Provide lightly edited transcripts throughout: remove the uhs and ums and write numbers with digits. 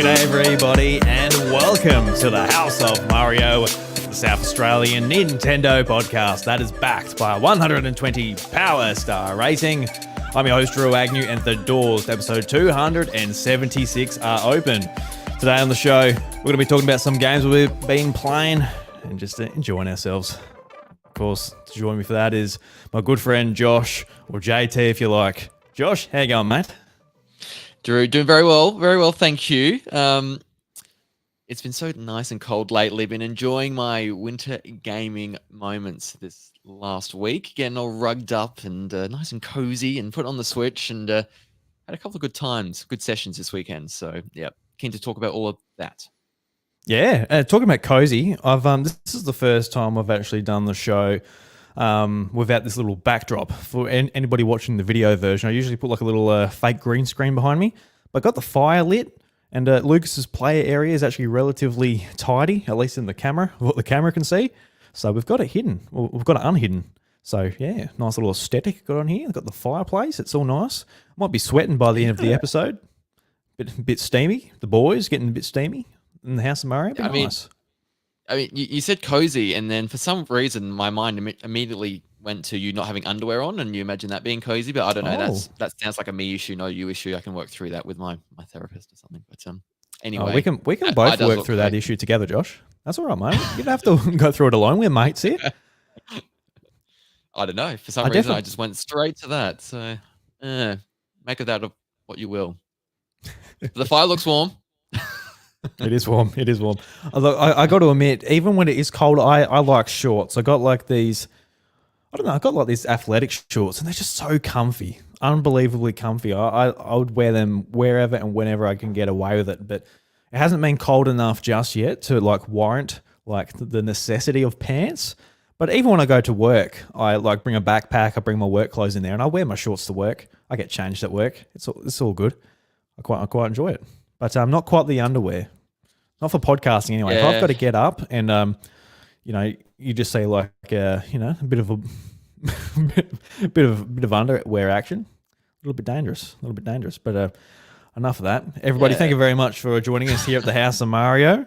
G'day everybody and welcome to the House of Mario, the South Australian Nintendo podcast that is backed by a 120 Power Star rating. I'm your host Drew Agnew and the doors to episode 276 are open. Today on the show, we're going to be talking about some games we've been playing and just enjoying ourselves. Of course, to join me for that is my good friend Josh, or JT if you like. Josh, how you going, mate? Drew, doing very well, thank you. It's been so nice and cold lately. Been enjoying my winter gaming moments this last week, getting all rugged up and nice and cozy, and put on the Switch and had a couple of good times, good sessions this weekend. So yeah, keen to talk about all of that. Yeah, talking about cozy, I've this is the first time I've actually done the show without this little backdrop. For anybody watching the video version, I usually put like a little fake green screen behind me, but I got the fire lit, and Lucas's player area is actually relatively tidy, at least in the camera, what the camera can see. So we've got it hidden, or we've got it unhidden. So yeah, nice little aesthetic got on here. Got the fireplace, it's all nice. Might be sweating by the end of the episode. Bit steamy. The boys getting a bit steamy in the House of Mario. Nice. I mean, you said cozy, and then for some reason, my mind immediately went to you not having underwear on, and you imagine that being cozy. But I don't know. That sounds like a me issue, not a you issue. I can work through that with my therapist or something. But anyway, we can both work through that issue together, Josh. That's all right, mate. You don't have to go through it alone. We're mates here. I don't know. For some reason, I just went straight to that. So make of that what you will. The fire looks warm. It is warm. It is warm. Although I got to admit, even when it is cold, I like shorts. I got like these, I don't know, I got like these athletic shorts, and they're just so comfy, unbelievably comfy. I would wear them wherever and whenever I can get away with it. But it hasn't been cold enough just yet to like warrant like the necessity of pants. But even when I go to work, I like bring a backpack, I bring my work clothes in there, and I wear my shorts to work. I get changed at work. It's all good. I quite enjoy it. But not quite the underwear. Not for podcasting anyway. Yeah. If I've got to get up and, you just say like, a bit of underwear action. A little bit dangerous. But enough of that. Everybody, Thank you very much for joining us here at the House of Mario.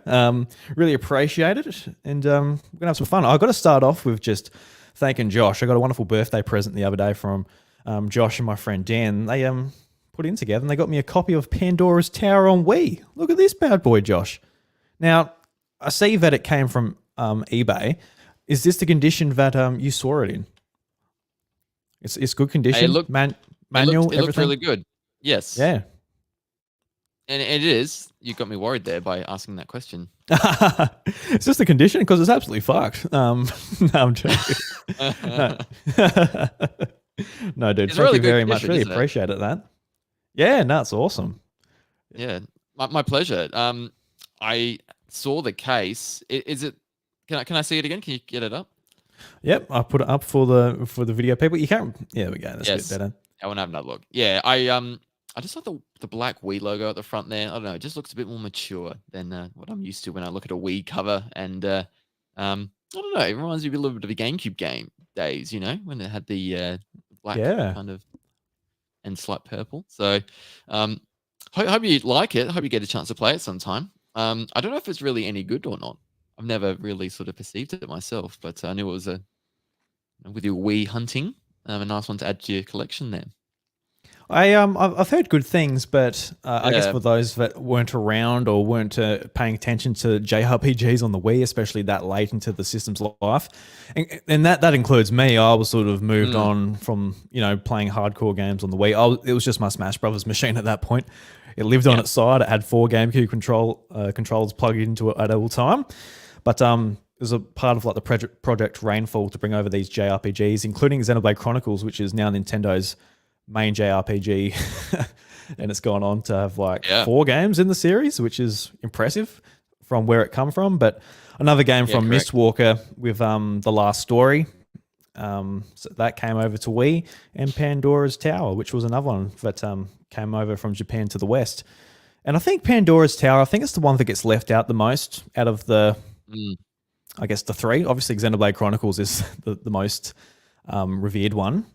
Really appreciate it. And we're going to have some fun. I've got to start off with just thanking Josh. I got a wonderful birthday present the other day from Josh and my friend Dan. They put in together and they got me a copy of Pandora's Tower on Wii. Look at this bad boy, Josh. Now, I see that it came from eBay. Is this the condition that you saw it in? It's good condition. Manual, it looked really good. Yes. Yeah. And it is. You got me worried there by asking that question. It's just the condition because it's absolutely fucked. No, I'm joking. No, dude. Thank you very much. Really appreciate it. That. Yeah, no, it's awesome. Yeah, my pleasure. I saw the case. Is it? Can I see it again? Can you get it up? Yep, I put it up for the video people. You can't. Yeah, there we go. That's a bit better. I want to have another look. Yeah, I just like the black Wii logo at the front there. I don't know. It just looks a bit more mature than what I'm used to when I look at a Wii cover. And I don't know. It reminds me a little bit of the GameCube game days. You know, when it had the black kind of and slight purple. So hope you like it. Hope you get a chance to play it sometime. I don't know if it's really any good or not. I've never really sort of perceived it myself, but I knew it was with your Wii hunting, a nice one to add to your collection there. I've heard good things, but I guess for those that weren't around or weren't paying attention to JRPGs on the Wii, especially that late into the system's life, and that includes me. I was sort of moved on from playing hardcore games on the Wii. It was just my Smash Brothers machine at that point. It lived on its side. It had 4 GameCube controllers plugged into it at all time. But it was a part of like the Project Rainfall to bring over these JRPGs, including Xenoblade Chronicles, which is now Nintendo's main JRPG. And it's gone on to have 4 games in the series, which is impressive from where it come from. But another game from Mistwalker with The Last Story. So that came over to Wii, and Pandora's Tower, which was another one that came over from Japan to the West. And I think Pandora's Tower, I think it's the one that gets left out the most out of the, I guess, the 3. Obviously, Xenoblade Chronicles is the most revered one,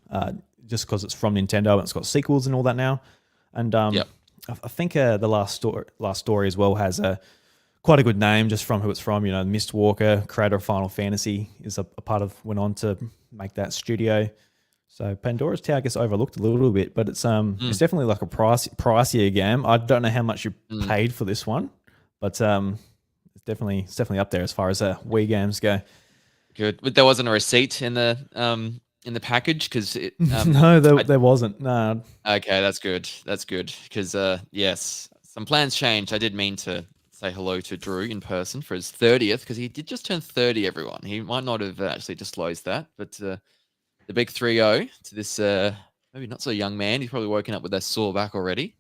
just because it's from Nintendo and it's got sequels and all that now. And I think the last story as well has a quite a good name just from who it's from. You know, Mistwalker, creator of Final Fantasy, is a part of went on to make that studio. So Pandora's Tower gets overlooked a little bit, but it's Mm, definitely like a pricier game. I don't know how much you mm. paid for this one, but it's definitely up there as far as Wii games go. Good. But there wasn't a receipt in the package because it No, there, I there wasn't. No. okay, that's good. That's good because yes, some plans changed. I did mean to say hello to Drew in person for his 30th because he did just turn 30. Everyone, he might not have actually disclosed that, but the big 30 to this maybe not so young man. He's probably woken up with a sore back already.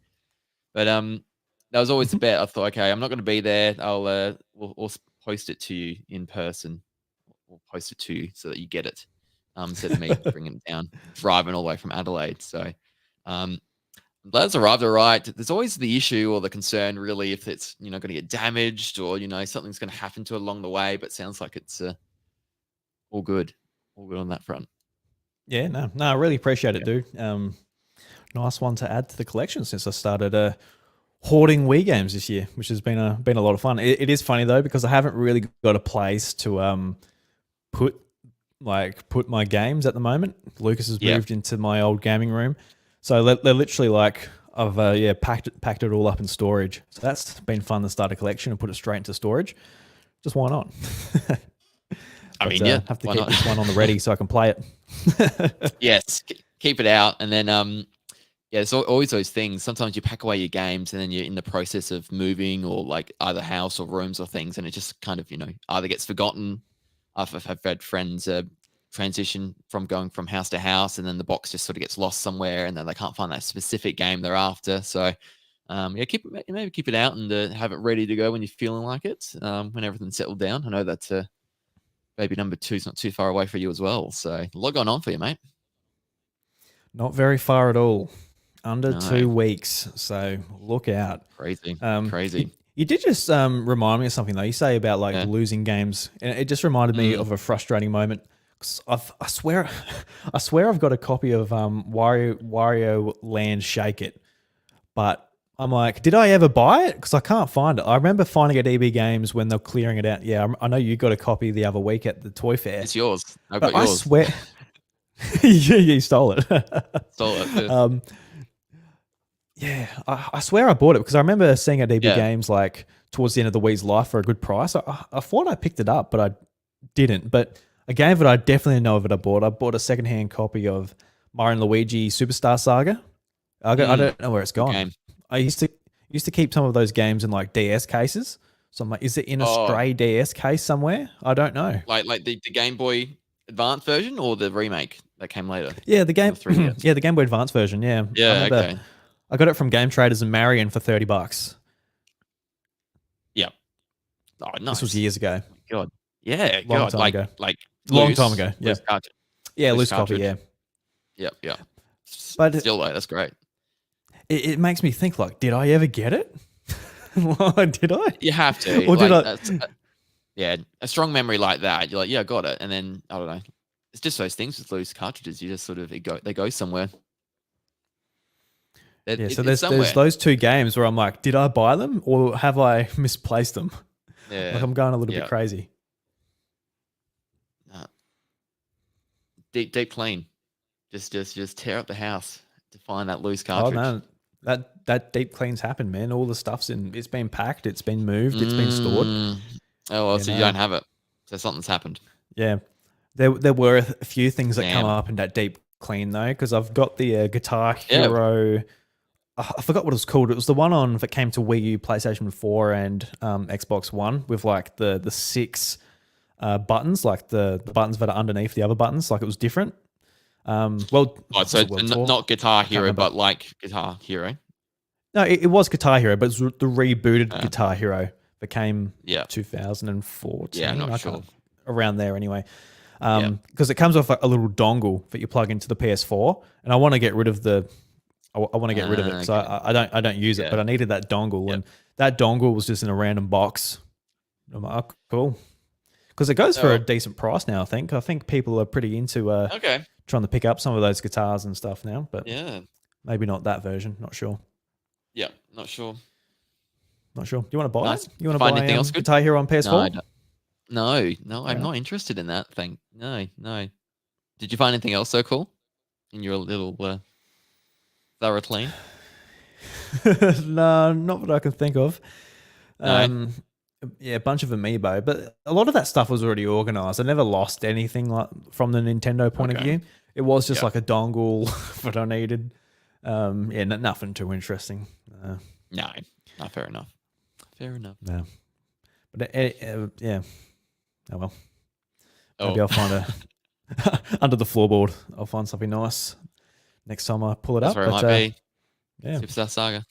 But that was always the bet. I thought, okay, I'm not going to be there. We'll post it to you in person. We'll post it to you so that you get it instead of me bringing it down, driving all the way from Adelaide. So um, I'm glad it's arrived all right. There's always the issue or the concern, really, if it's going to get damaged or something's going to happen to it along the way. But sounds like it's all good on that front. Yeah, no, I really appreciate it, dude. Nice one to add to the collection since I started hoarding Wii games this year, which has been a lot of fun. It is funny though because I haven't really got a place to put put my games at the moment. Lucas has Yeah. moved into my old gaming room, so they're literally like I've packed it all up in storage. So that's been fun to start a collection and put it straight into storage. Just why not? I But mean, yeah, have to why keep not? this one on the ready so I can play it. Yes, keep it out, and then yeah, there's always those things. Sometimes you pack away your games, and then you're in the process of moving, or like either house or rooms or things, and it just kind of either gets forgotten. I've had friends transition from going from house to house, and then the box just sort of gets lost somewhere, and then they can't find that specific game they're after. So yeah, maybe keep it out and have it ready to go when you're feeling like it. When everything's settled down. I know that baby number two is not too far away for you as well. So a lot going on for you, mate. Not very far at all. Under No, 2 weeks. So look out. crazy, You, crazy. you did just remind me of something though. You say about like Yeah. losing games, and it just reminded me Mm. of a frustrating moment. 'Cause I swear, I swear I've got a copy of Wario Land Shake It, but I'm like, did I ever buy it? Because I can't find it. I remember finding it at EB Games when they're clearing it out. Yeah, I know you got a copy the other week at the Toy Fair, It's yours. I've but got I yours. swear, yeah, you stole it. Stole it. Yeah. um, Yeah, I swear I bought it because I remember seeing it at EB Yeah. Games like towards the end of the Wii's life for a good price. I thought I picked it up, but I didn't. But a game that I definitely know of it, I bought. I bought a secondhand copy of Mario and Luigi Superstar Saga. I Mm. don't know where it's Good gone. game. I used to keep some of those games in like DS cases. So I'm like, is it in a Oh, stray DS case somewhere? I don't know. like the Game Boy Advance version or the remake that came later Yeah, the on the game. 3DS? Yeah, the Game Boy Advance version. Yeah, I Yeah. remember Okay. I got it from Game Traders and Marion for $30. Yeah. Oh, This was nice. years ago, God. Yeah. long God. time ago. Like Long time ago. Yeah. loose cartridge. Yeah, Loose loose copy. cartridge. Yeah. Yep. Yeah. But Still though, that's great. it makes me think like, did I ever get it? Did I? You have to. Or did Like I? that's yeah, a strong memory like that. You're like, yeah, I got it, and then I don't know. It's just those things with loose cartridges. You just sort of they go somewhere. Yeah. So It's there's somewhere. those two games where I'm like, did I buy them or have I misplaced them? Like Yeah. I'm going a little bit Yeah. crazy. Uh, deep clean. Just tear up the house to find that loose Oh cartridge. no, that deep cleans happened, man. All the stuff's in. It's been packed. It's been moved. It's been stored. Mm. Oh well, You so you know. don't have it. So something's happened. Yeah. There were a few things that come Damn. up in that deep clean though, because I've got the Guitar Yeah. Hero. I forgot what it was called. It was the one on that came to Wii U, PlayStation 4, and Xbox One with like the six buttons, like the buttons that are underneath the other buttons. Like it was different. Well, Oh, what's so the word for? not Guitar Hero, remember. but like Guitar Hero. No, it was Guitar Hero, but it was the rebooted Uh, Guitar Hero that came Yeah. 2014. Yeah, I'm not I sure. can't- Around there anyway. Yeah. Because it comes with a little dongle that you plug into the PS4, and I want to get rid of the. I want to get rid of it, so Okay. I don't use it, Yeah. but I needed that dongle, Yeah. and that dongle was just in a random box. I'm like, oh, cool, because it goes for Oh. a decent price now. I think people are pretty into Okay. trying to pick up some of those guitars and stuff now, but Yeah. maybe not that version. Not sure. Yeah, not sure. Not sure. Do you want to buy Nice. it? You want to Find buy anything else good? Guitar Hero on No, I PS4? don't. No, I'm Yeah. not interested in that thing. No. Did you find anything else so cool in your little thorough clean? No, not what I can think of. No. Yeah, a bunch of amiibo, but a lot of that stuff was already organized. I never lost anything like from the Nintendo point of Okay. view. It was just Yeah. like a dongle what I needed. Yeah, nothing too interesting. No, not fair enough. Fair enough. No, but yeah. Oh well. Oh, Maybe I'll find a under the floorboard. I'll find something nice next time I pull it that's up. where it But might be. yeah, Superstar Saga.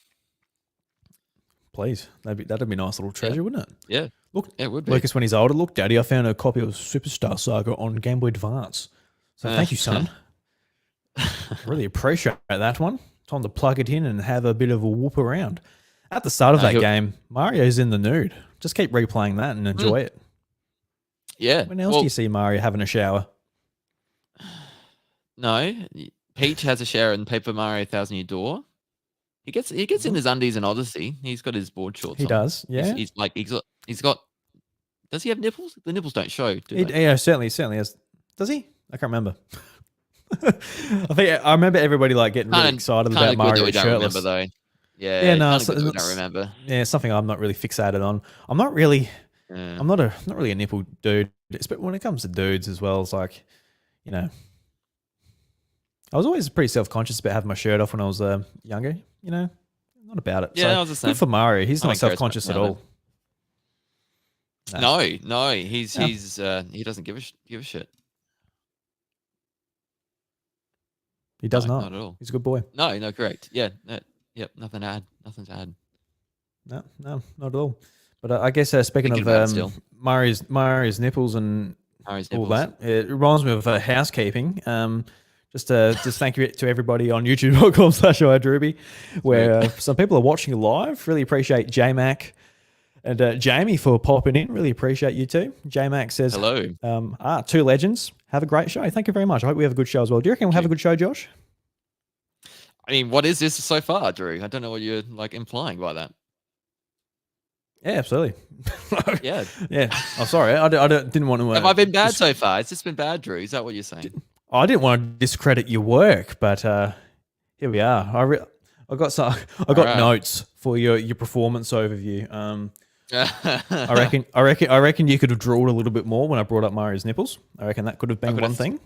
please, that'd be a nice little treasure, wouldn't it? Yeah. Look, Yeah, it would be. Lucas, when he's older, look, Daddy, I found a copy of Superstar Saga on Game Boy Advance. So thank you, son. Really appreciate that one. Time to plug it in and have a bit of a whoop around. At the start of that game, Mario's in the nude. Just keep replaying that and enjoy it. Yeah. When else do you see Mario having a shower? No. Peach has a shower in Paper Mario Thousand Year Door. He gets in his undies in Odyssey. He's got his board shorts He on. does, yeah. He's got. Does he have nipples? The nipples don't show. Yeah, certainly has. Does he? I can't remember. I remember everybody like getting really excited about Mario shirtless. Remember though. Yeah, no, I don't remember. Yeah, it's something I'm not really fixated on. I'm not really a nipple dude. But when it comes to dudes as well, it's like, you know, I was always pretty self-conscious about having my shirt off when I was younger. You know, not about it. Yeah, so, I was the same. Good for Mario. He's not self-conscious at all. No, he doesn't give a shit. He does not. Not at all. He's a good boy. No, correct. Yeah, yep. Nothing to add. Nothing to add. No, not at all. But I guess speaking of Mario's nipples and all that, it reminds me of housekeeping. Just thank you to everybody on youtube.com/iDruby, where some people are watching live. Really appreciate JMac and Jamie for popping in. Really appreciate you too. JMac says, hello. Two legends. Have a great show. Thank you very much. I hope we have a good show as well. Do you reckon we'll have a good show, Josh? I mean, what is this so far, Drew? I don't know what you're like implying by that. Yeah, absolutely. Yeah. I'm sorry. I didn't want to. Have I been bad so far? It's just been bad, Drew. Is that what you're saying? I didn't want to discredit your work, but here we are. I got notes for your performance overview. I reckon you could have drooled a little bit more when I brought up Mario's nipples. I reckon that could have been one thing.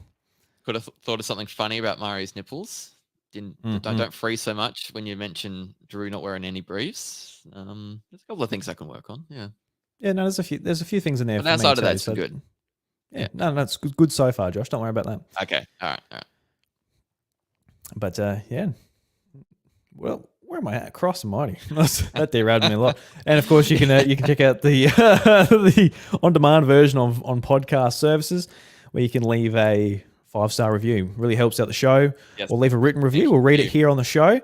Could have thought of something funny about Mario's nipples. Don't freeze so much when you mention Drew not wearing any briefs. There's a couple of things I can work on. Yeah. Yeah, no, there's a few things in there. But outside of that, it's good. Yeah, no, it's good so far, Josh. Don't worry about that. Okay, all right. But yeah, well, where am I at? Cross and mighty. That derailed me a lot. And of course, you can check out the the on-demand version on podcast services, where you can leave a 5-star review. Really helps out the show. Yes. Or leave a written review. We'll read it here on the show.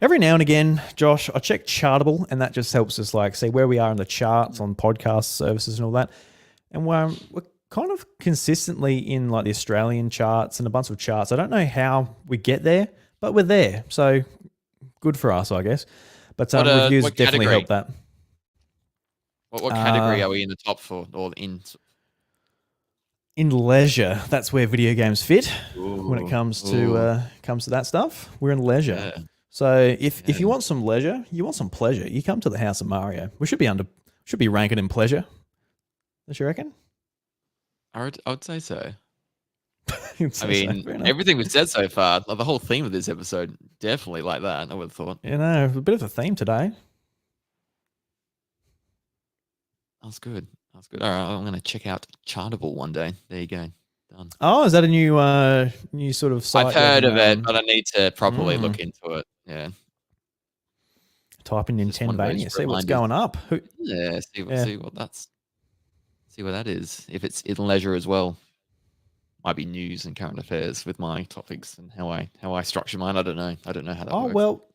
Every now and again, Josh, I check Chartable, and that just helps us like see where we are in the charts on podcast services and all that. And we're kind of consistently in like the Australian charts and a bunch of charts. I don't know how we get there, but we're there. So good for us, I guess. But reviews definitely help that. What category are we in the top for, or in leisure? That's where video games fit. Ooh, when it comes to that stuff. We're in leisure. Yeah. So if you want some leisure, you want some pleasure, you come to the House of Mario. We should be ranking in pleasure. Don't you reckon? I would say so. I mean, everything we've said so far, like the whole theme of this episode, definitely like that. I would have thought. You know, a bit of a theme today. That's good. All right, I'm going to check out Chartable one day. There you go. Done. Oh, is that a new sort of site? I've heard of it, but I need to properly look into it. Yeah. Type in Nintendo, see what's going up. Yeah, see what that is. If it's in leisure as well. Might be news and current affairs with my topics and how I structure mine. I don't know how that works. Oh well,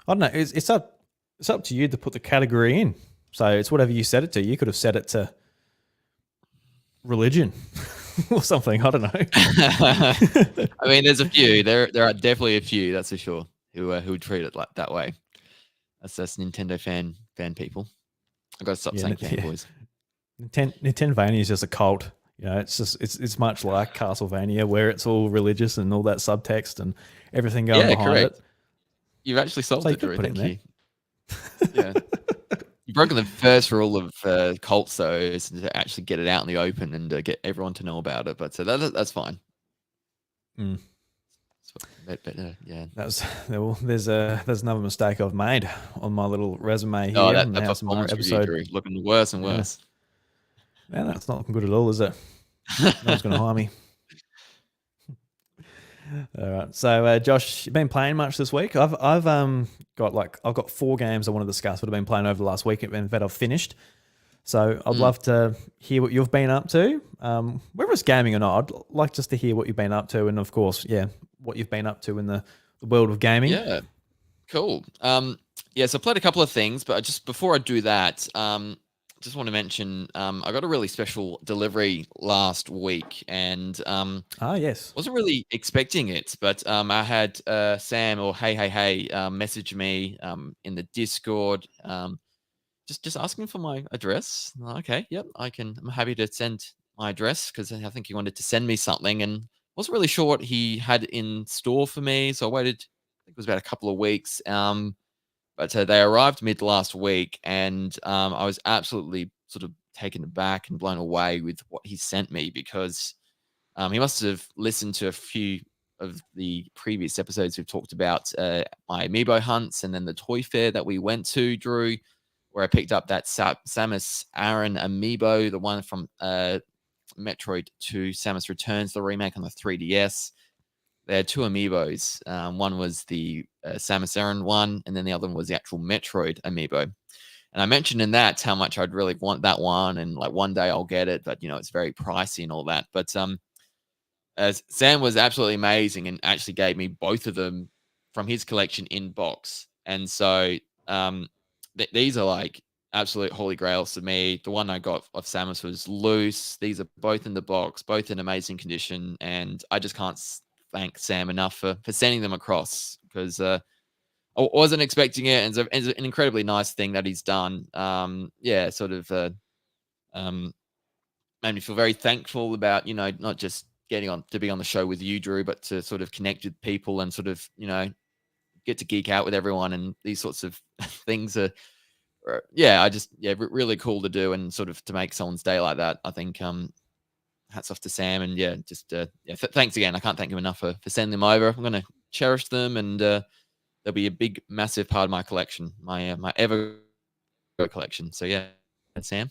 I don't know. It's up to you to put the category in. So it's whatever you set it to. You could have set it to religion or something. I don't know. I mean, there's a few. There are definitely a few. That's for sure. Who would treat it like that way. That's Nintendo fan people. I gotta stop Yeah, saying yeah. fanboys. Nintendvania is just a cult. It's much like Castlevania, where it's all religious and all that subtext and everything going Yeah, behind it. correct. You've actually So solved you it, could Drew. put it in Thank there. you. Yeah. You've broken the first rule of cults, though, is to actually get it out in the open and get everyone to know about it. But so that's fine. Mm. Yeah. There's another mistake I've made on my little resume Oh, here in the that House of Mario performance review, episode. Drew, looking worse and Yeah, worse. man, that's not looking good at all, is it? No one's going to hire me. All right. So, Josh, you been playing much this week? I've got 4 games I want to discuss that I've been playing over the last week and that I've finished. So I'd love to hear what you've been up to. Whether it's gaming or not, I'd like just to hear what you've been up to, and of course, what you've been up to in the world of gaming. Yeah. Cool. So I played a couple of things, but just before I do that, just want to mention I got a really special delivery last week, and Yes, wasn't really expecting it, but I had Sam or hey message me in the Discord, just asking for my address. Okay, yep, I'm happy to send my address because I think he wanted to send me something, and wasn't really sure what he had in store for me, so I waited. I think it was about a couple of weeks. But they arrived mid last week, and I was absolutely sort of taken aback and blown away with what he sent me because he must have listened to a few of the previous episodes we've talked about my amiibo hunts and then the toy fair that we went to, Drew, where I picked up that Samus Aran amiibo, the one from Metroid 2 Samus Returns, the remake on the 3DS. They had 2 amiibos. One was the Samus Aran one, and then the other one was the actual Metroid amiibo. And I mentioned in that how much I'd really want that one, and like one day I'll get it, but it's very pricey and all that. But Sam was absolutely amazing and actually gave me both of them from his collection in box. And so these are like absolute holy grails to me. The one I got of Samus was loose. These are both in the box, both in amazing condition, and I just can't thank Sam enough for sending them across because I wasn't expecting it, and it's an incredibly nice thing that he's done. Made me feel very thankful about not just getting on to be on the show with you, Drew, but to sort of connect with people and sort of get to geek out with everyone, and these sorts of things are really cool to do, and sort of to make someone's day like that. I think hats off to Sam, and thanks again. I can't thank him enough for sending them over. I'm going to cherish them, and they'll be a big, massive part of my collection, my ever collection. So yeah, Sam.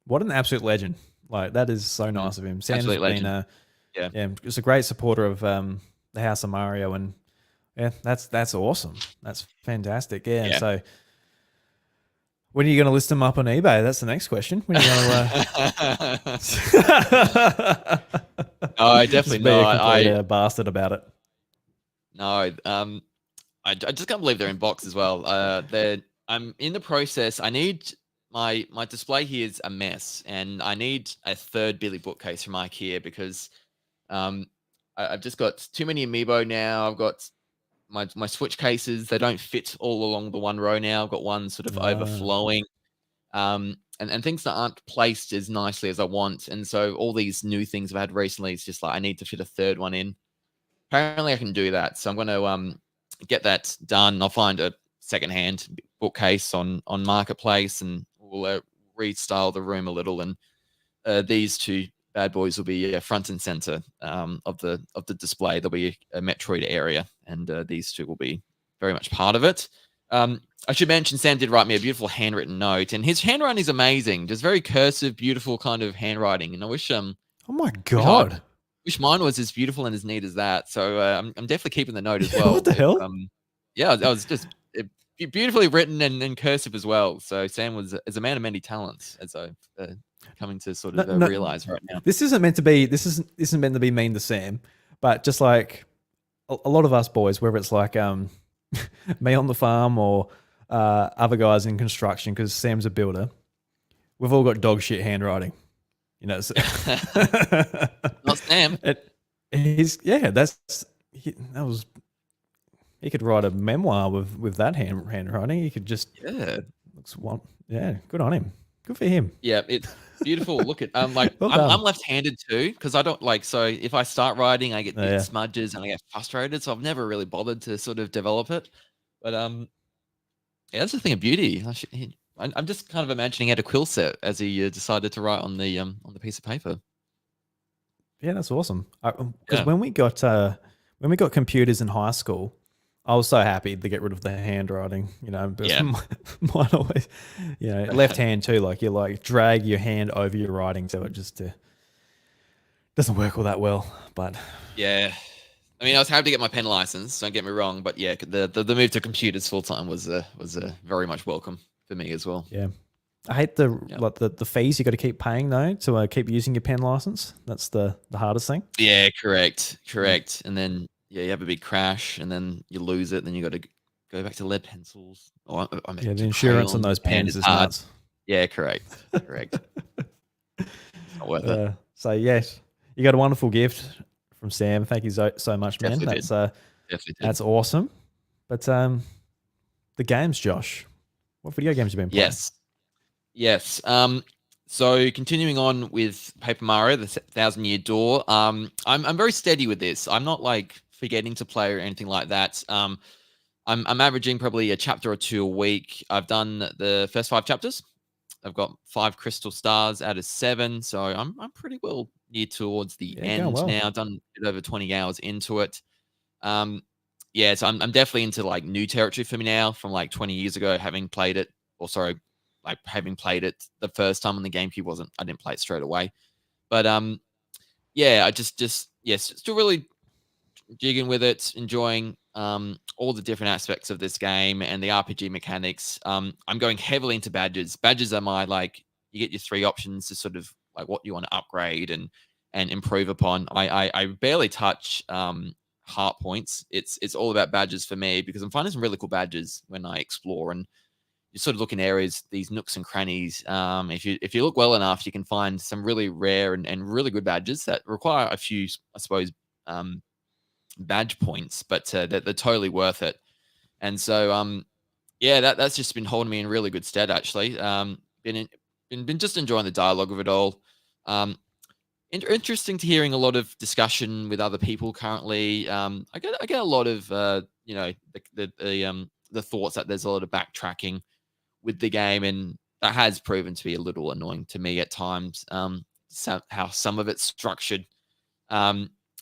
What an absolute legend! Like that is so nice of him. Sam's Absolute been legend. just a great supporter of the House of Mario, and that's awesome. That's fantastic. Yeah. So when are you going to list them up on eBay? That's the next question. When are you going to? No, definitely not. I bastard about it. No, I just can't believe they're in box as well. I'm in the process. I need my display here is a mess, and I need a third Billy bookcase from IKEA because I've just got too many amiibo now. I've got my Switch cases. They don't fit all along the one row now. I've got one sort of overflowing. And things that aren't placed as nicely as I want. And so all these new things I've had recently, it's just like I need to fit a third one in. Apparently I can do that. So I'm going to get that done. I'll find a secondhand bookcase on Marketplace, and we'll restyle the room a little. And these 2 bad boys will be front and center of the display. There'll be a Metroid area, and these 2 will be very much part of it. I should mention Sam did write me a beautiful handwritten note, and his handwriting is amazing. Just very cursive, beautiful kind of handwriting. And I wish oh my god, wish mine was as beautiful and as neat as that. So I'm definitely keeping the note as well. What the hell? That was just beautifully written and cursive as well. So Sam is a man of many talents, as I've coming to sort of realize right now. This isn't meant to be mean to Sam, but just like a lot of us boys, whether it's like me on the farm or other guys in construction, because Sam's a builder, we've all got dog shit handwriting. So Not Sam. That was he could write a memoir with that handwriting. He could just Yeah. looks one. Yeah, good on him. Good for him. Yeah, it's beautiful. Look at like Well I'm done. left-handed too because I don't like so if I start writing, I get Oh, bit yeah. smudges and I get frustrated. So I've never really bothered to sort of develop it. But yeah, that's the thing of beauty. I'm just kind of imagining he had a quill set as he decided to write on the piece of paper. Yeah, that's awesome. Because Yeah. when we got computers in high school, I was so happy to get rid of the handwriting. Because Yeah. mine always, left hand too. Like you like drag your hand over your writing, so it just doesn't work all that well. But Yeah. I mean, I was happy to get my pen license. Don't get me wrong, but yeah, the move to computers full time was very much welcome for me as well. yeah, I hate the Yeah. like the fees you got to keep paying though to keep using your pen license. That's the hardest thing. Yeah, correct. And then yeah, you have a big crash, and then you lose it. Then you got to go back to lead pencils. Or I mean, Yeah, the to insurance on crayons, those and pens it's is hard. nuts. Yeah, correct. It's not worth it. So yes, you got a wonderful gift from Sam. Thank you so much, man. Definitely did. Definitely did. That's awesome. But the games, Josh. What video games you been playing? Yes. So continuing on with Paper Mario, the Thousand Year Door. I'm very steady with this. I'm not like forgetting to play or anything like that. I'm averaging probably a chapter or two a week. I've done the first 5 chapters. I've got 5 crystal stars out of 7, so I'm pretty well near towards the Yeah, going end well. now. I've done a bit over 20 hours into it. Yeah, so I'm definitely into like new territory for me now from like 20 years ago, having played it, or sorry, like having played it the first time on the GameCube. I didn't play it straight away, but yeah, I just yes, still really jigging with it, enjoying all the different aspects of this game and the RPG mechanics. I'm going heavily into badges. Badges are my like you get your 3 options to sort of like what you want to upgrade and improve upon. I barely touch heart points. It's all about badges for me because I'm finding some really cool badges when I explore and you sort of look in areas, these nooks and crannies. If you look well enough, you can find some really rare and really good badges that require a few, I suppose, badge points, but they're totally worth it. And so, yeah, that's just been holding me in really good stead. Actually, been just enjoying the dialogue of it all. Interesting to hearing a lot of discussion with other people currently. I get a lot of the thoughts that there's a lot of backtracking with the game, and that has proven to be a little annoying to me at times. How some of it's structured.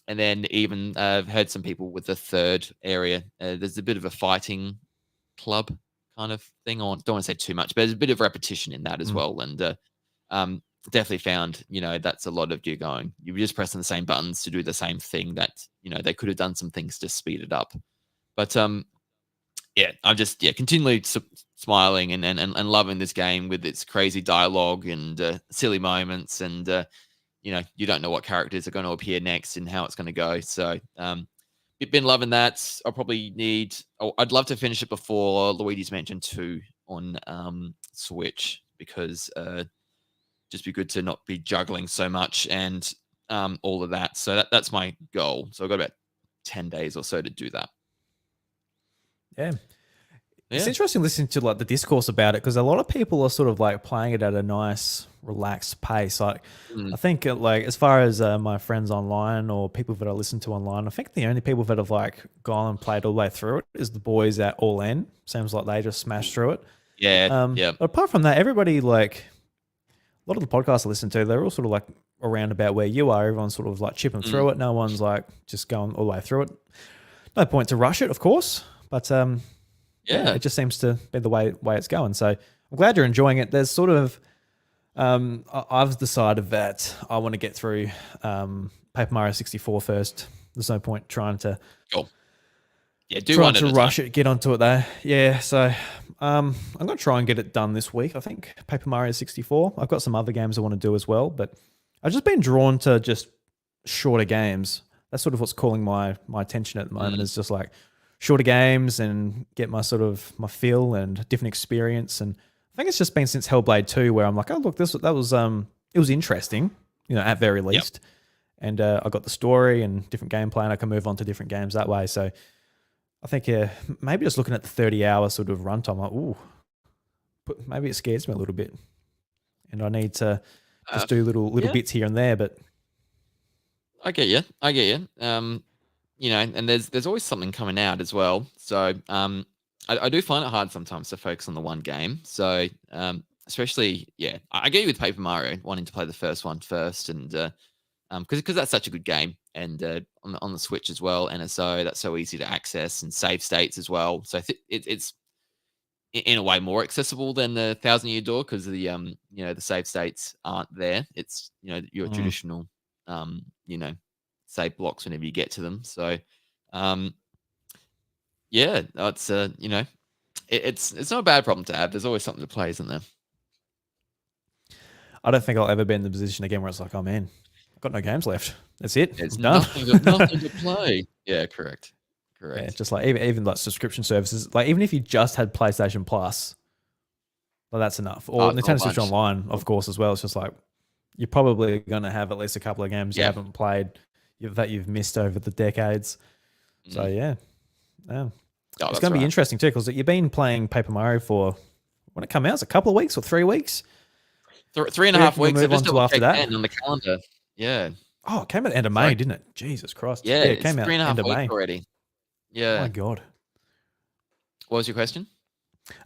And then even I've heard some people with the third area. There's a bit of a fighting club kind of thing. I don't want to say too much, but there's a bit of repetition in that as well. And definitely found, that's a lot of you going. You're just pressing the same buttons to do the same thing that, they could have done some things to speed it up. But yeah, I'm just continually smiling and loving this game with its crazy dialogue and silly moments and you don't know what characters are going to appear next and how it's going to go. So been loving that. I'd love to finish it before Luigi's Mansion 2 on Switch because just be good to not be juggling so much and all of that. So that's my goal. So I've got about 10 days or so to do that. Yeah. It's interesting listening to like the discourse about it because a lot of people are sort of like playing it at a nice, relaxed pace. Like, I think like as far as my friends online or people that I listen to online, I think the only people that have like gone and played all the way through it is the boys at All In. Seems like they just smashed through it. Yeah. But apart from that, everybody like a lot of the podcasts I listen to, they're all sort of like around about where you are. Everyone's sort of like chipping through it. No one's like just going all the way through it. No point to rush it, of course, but yeah, it just seems to be the way it's going. So I'm glad you're enjoying it. There's sort of, I've decided that I want to get through Paper Mario 64 first. There's no point trying to, rush it, get onto it though. Yeah, so I'm going to try and get it done this week. I think Paper Mario 64. I've got some other games I want to do as well, but I've just been drawn to just shorter games. That's sort of what's calling my attention at the moment. Is just like shorter games and get my sort of my feel and different experience. And I think it's just been since Hellblade 2 where I'm like, oh look, that was it was interesting, at very least. And I got the story and different gameplay, and I can move on to different games that way. So I think maybe just looking at the 30-hour sort of runtime, like, ooh, maybe it scares me a little bit, and I need to Uh, just do little yeah, bits here and there. But I get you. I get you. And there's always something coming out as well. So I do find it hard sometimes to focus on the one game. So especially, yeah, I get you with Paper Mario wanting to play the first one first, and because that's such a good game, and on the Switch as well, NSO that's so easy to access and save states as well. So it's in a way more accessible than the Thousand Year Door because the save states aren't there. It's your mm, traditional you know save blocks whenever you get to them. So um yeah, that's it's not a bad problem to have. There's always something to play, isn't there? I don't think I'll ever be in the position again where it's like, oh man, I've got no games left. That's it. There's I'm done. nothing to play. Yeah, correct. Yeah, Correct. just like even like subscription services, like even if you just had PlayStation Plus, well, that's enough. Oh, Or it's a whole Nintendo Switch bunch. Online, of course, as well. It's just like you're probably going to have at least a couple of games you Yeah. haven't played that you've missed over the decades. So Mm. yeah, Oh, it's that's going to be right. interesting too because you've been playing Paper Mario for when it come out, it's a couple of weeks or 3 weeks. Three and What a do you half reckon you'll weeks. I move on just to double after checked that? then on the calendar. Yeah. Oh, it came out at the end of May, Sorry. didn't it? Jesus Christ. Yeah, Yeah, it it's came three out and a end half of weeks May. already. My Yeah. God. What was your question?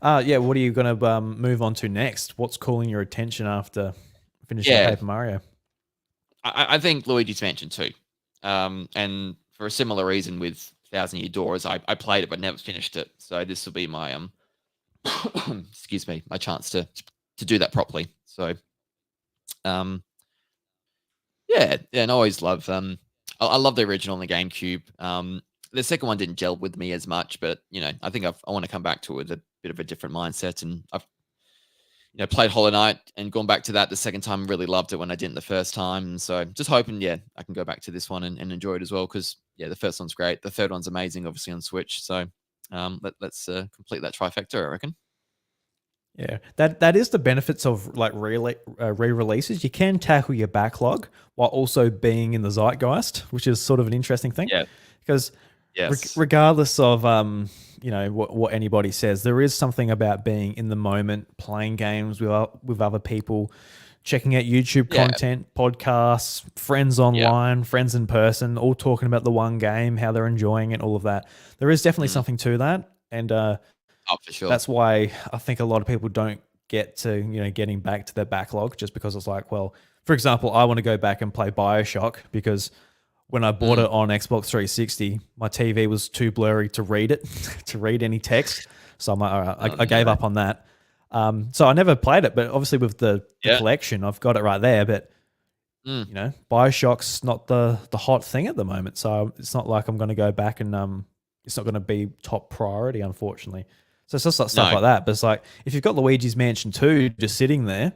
Yeah, what are you going to move on to next? What's calling your attention after finishing up Yeah, Paper Mario? I think Luigi's Mansion too. And for a similar reason with Thousand Year Doors, I played it but never finished it. So this will be my excuse me, my chance to do that properly. So um yeah, and I always love I love the original on the GameCube. The second one didn't gel with me as much, but I think I want to come back to it with a bit of a different mindset. And I've played Hollow Knight and gone back to that the second time. Really loved it when I didn't the first time. And so just hoping, yeah, I can go back to this one and enjoy it as well. Because yeah, the first one's great. The third one's amazing, obviously on Switch. So let's complete that trifecta, I reckon. Yeah, that is the benefits of like re-releases. You can tackle your backlog while also being in the zeitgeist, which is sort of an interesting thing. Yeah. Because Yes. regardless of what anybody says, there is something about being in the moment, playing games with other people, checking out YouTube Yeah. content, podcasts, friends Yeah. online, friends in person, all talking about the one game, how they're enjoying it, all of that. There is definitely Mm. something to that, and Oh, for sure. that's why I think a lot of people don't get to getting back to their backlog just because it's like, well, for example, I want to go back and play BioShock because when I bought Mm. it on Xbox 360, my TV was too blurry to read it, to read any text. So I'm like, all right, Oh, I gave no. up on that. So I never played it, but obviously with the Yeah. collection, I've got it right there. But Mm. BioShock's not the hot thing at the moment, so it's not like I'm going to go back and it's not going to be top priority, unfortunately. So it's just like stuff No. like that. But it's like if you've got Luigi's Mansion 2 just sitting there,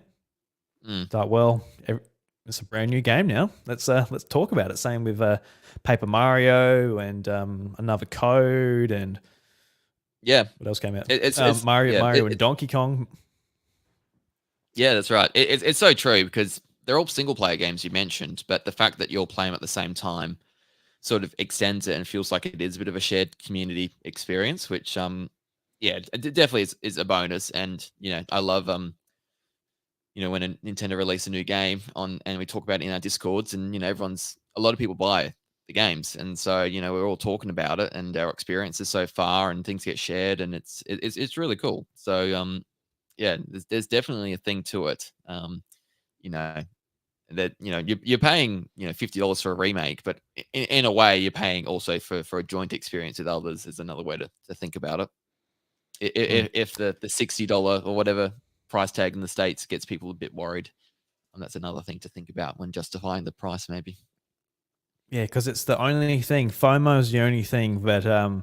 Mm. it's like, well, it's a brand new game now. Let's talk about it. Same with Paper Mario and another Code and Yeah. what else came out? It's Mario yeah. Mario and Donkey Kong. Yeah, that's right. It's so true because they're all single player games you mentioned, but the fact that you're playing at the same time sort of extends it and feels like it is a bit of a shared community experience, which yeah, it definitely is a bonus. And I love when a Nintendo release a new game on and we talk about it in our discords, and everyone's a lot of people buy the games, and so we're all talking about it and our experiences so far, and things get shared, and it's really cool. So yeah, there's definitely a thing to it. You know that you're paying $50 for a remake, but in a way you're paying also for a joint experience with others. Is another way to think about it. Mm. If the $60 or whatever price tag in the States gets people a bit worried, and that's another thing to think about when justifying the price, maybe. Yeah, because it's the only thing. FOMO is the only thing that